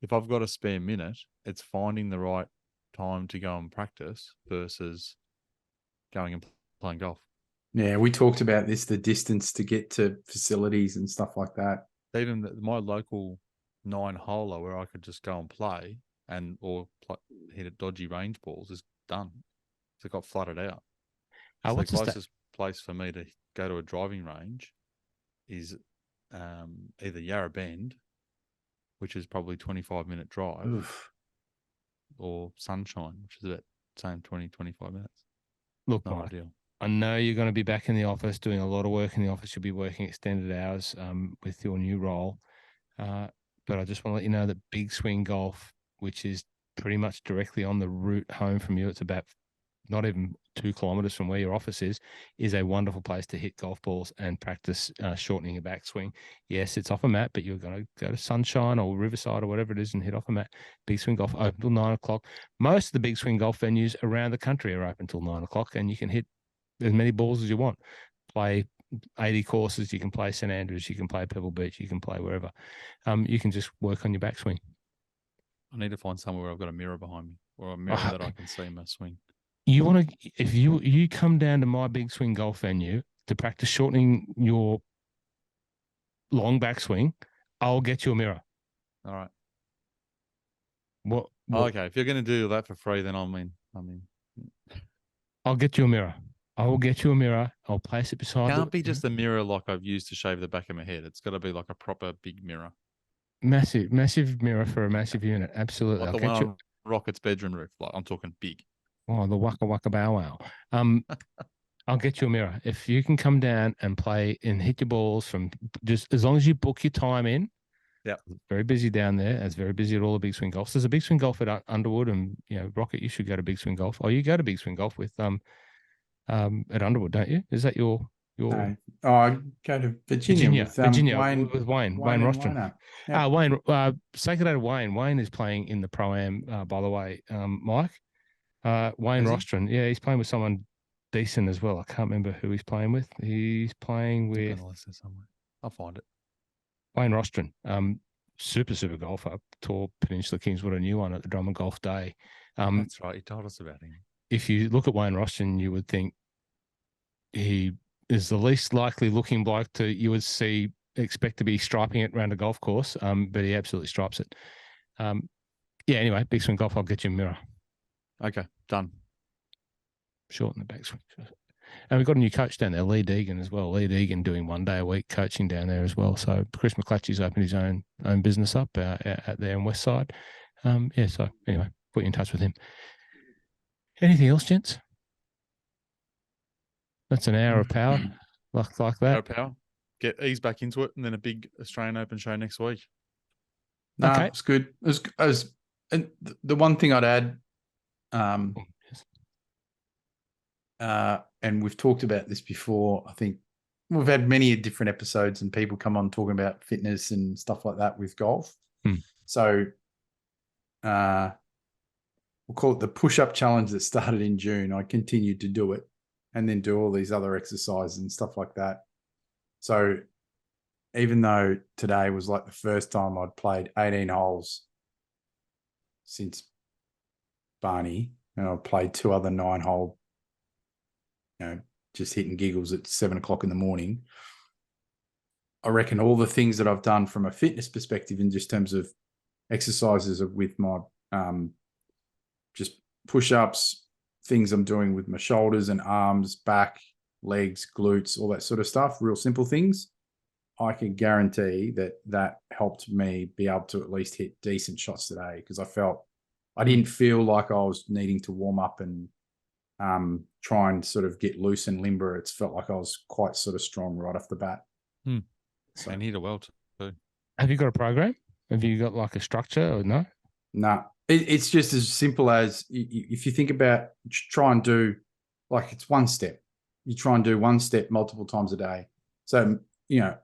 if I've got a spare minute, it's finding the right time to go and practice versus going and playing golf. Yeah, we talked about this, the distance to get to facilities and stuff like that. Even my local 9-holer where I could just go and play or hit at dodgy range balls is done. So it got flooded out. So the closest place for me to go to a driving range is either Yarra Bend which is probably 25-minute drive, Oof. or Sunshine, which is about the same 20, 25 minutes. Look, Not Mike, ideal. I know you're going to be back in the office doing a lot of work in the office. You'll be working extended hours with your new role. But I just want to let you know that Big Swing Golf, which is pretty much directly on the route home from you, it's about not even 2 kilometres from where your office is a wonderful place to hit golf balls and practice shortening your backswing. Yes, it's off a mat, but you're going to go to Sunshine or Riverside or whatever it is and hit off a mat. Big Swing Golf open till 9 o'clock. Most of the Big Swing Golf venues around the country are open till 9 o'clock, and you can hit as many balls as you want. Play 80 courses. You can play St Andrews. You can play Pebble Beach. You can play wherever. You can just work on your backswing. I need to find somewhere where I've got a mirror behind me, or a mirror that I can see my swing. You want to, if you come down to my Big Swing Golf venue to practice shortening your long backswing, I'll get you a mirror. All right. What? Okay, if you're going to do that for free, then I'm in. I'll get you a mirror. I will get you a mirror. I'll place it beside. Can't be just a mirror like I've used to shave the back of my head. It's got to be like a proper big mirror. Massive mirror for a massive unit. Absolutely. Like I'll the get one you. on Rocket's bedroom roof. Like I'm talking big. Oh, the waka waka bow wow. I'll get you a mirror. If you can come down and play and hit your balls from just as long as you book your time in. Yeah. Very busy down there. It's very busy at all the Big Swing Golfs. There's a Big Swing Golf at Underwood, and Rocket, you should go to Big Swing Golf. Oh, you go to Big Swing Golf with at Underwood, don't you? Is that your? No. Oh, I go to Virginia with Wayne Rostron. Yep. Wayne, say good day to Wayne. Wayne is playing in the Pro-Am, by the way, Mike. Wayne Rostron. Yeah, he's playing with someone decent as well. I can't remember who he's playing with. He's playing with somewhere. I'll find it. Wayne Rostron. Super golfer. Tour Peninsula Kingswood, a new one at the Drummond Golf Day. That's right. You told us about him. If you look at Wayne Rostron, you would think he is the least likely looking bloke you would expect to be striping it around a golf course, but he absolutely stripes it. Anyway, Big Swing Golf, I'll get you a mirror. Okay, done. Shorten the backswing. And we've got a new coach down there, Lee Deegan as well. Lee Deegan doing 1 day a week coaching down there as well. So Chris McClatchy's opened his own business up out there in Westside. So anyway, put you in touch with him. Anything else, gents? That's an hour of power, like that. Hour of power. Ease back into it, and then a big Australian Open show next week. No, okay. It's good. And the one thing I'd add, and we've talked about this before. I think we've had many different episodes, and people come on talking about fitness and stuff like that with golf. So, we'll call it the push-up challenge that started in June. I continued to do it, and then do all these other exercises and stuff like that. So even though today was like the first time I'd played 18 holes since Barney, and I played 2 other 9-hole, just hitting giggles at 7 o'clock in the morning. I reckon all the things that I've done from a fitness perspective in just terms of exercises with my just push-ups, things I'm doing with my shoulders and arms, back, legs, glutes, all that sort of stuff, real simple things. I can guarantee that helped me be able to at least hit decent shots today, because I didn't feel like I was needing to warm up and try and sort of get loose and limber. It's felt like I was quite sort of strong right off the bat. So, and hit it well too. Have you got a program? Have you got like a structure or no? No, it's just as simple as if you think about try and do, like, it's one step. You try and do one step multiple times a day. So,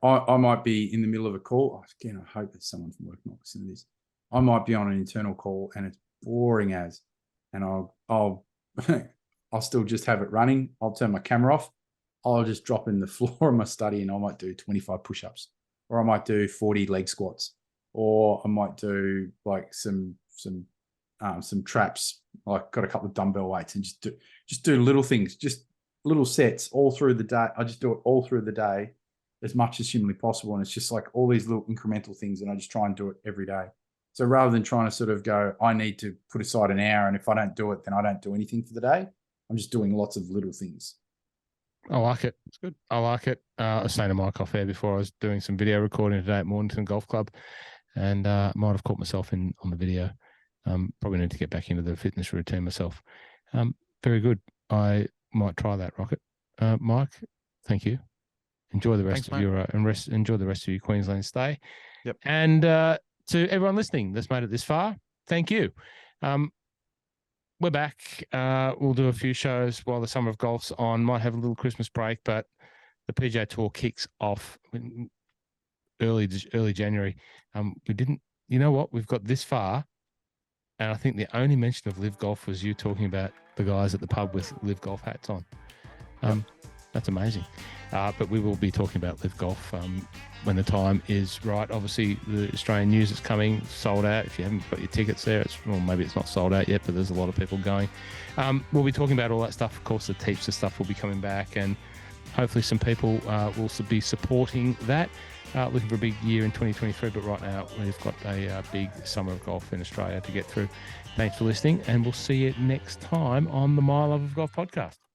I might be in the middle of a call. Again, I hope that someone from work might listen to this. I might be on an internal call and it's boring as, and I'll still just have it running. I'll turn my camera off. I'll just drop in the floor of my study, and I might do 25 push-ups, or I might do 40 leg squats, or I might do like some traps. Like, got a couple of dumbbell weights, and just do little things, just little sets all through the day. I just do it all through the day as much as humanly possible. And it's just like all these little incremental things, and I just try and do it every day. So rather than trying to sort of go, I need to put aside an hour, and if I don't do it, then I don't do anything for the day. I'm just doing lots of little things. I like it. It's good. I like it. I was saying to Mike off air before, I was doing some video recording today at Mornington Golf Club, and might have caught myself on the video. Probably need to get back into the fitness routine myself. Very good. I might try that, Rocket. Mike, thank you. Enjoy the rest of your enjoy the rest of your Queensland stay. Yep. And to everyone listening that's made it this far, thank you. We're back. We'll do a few shows while the summer of golf's on. Might have a little Christmas break, but the PGA Tour kicks off early January. We didn't. You know what? We've got this far, and I think the only mention of Live Golf was you talking about the guys at the pub with Live Golf hats on. That's amazing. But we will be talking about Live Golf when the time is right. Obviously, the Australian news is coming, sold out. If you haven't got your tickets there, maybe it's not sold out yet, but there's a lot of people going. We'll be talking about all that stuff. Of course, the heaps of stuff will be coming back, and hopefully some people will be supporting that. Looking for a big year in 2023, but right now we've got a big summer of golf in Australia to get through. Thanks for listening, and we'll see you next time on the My Love of Golf podcast.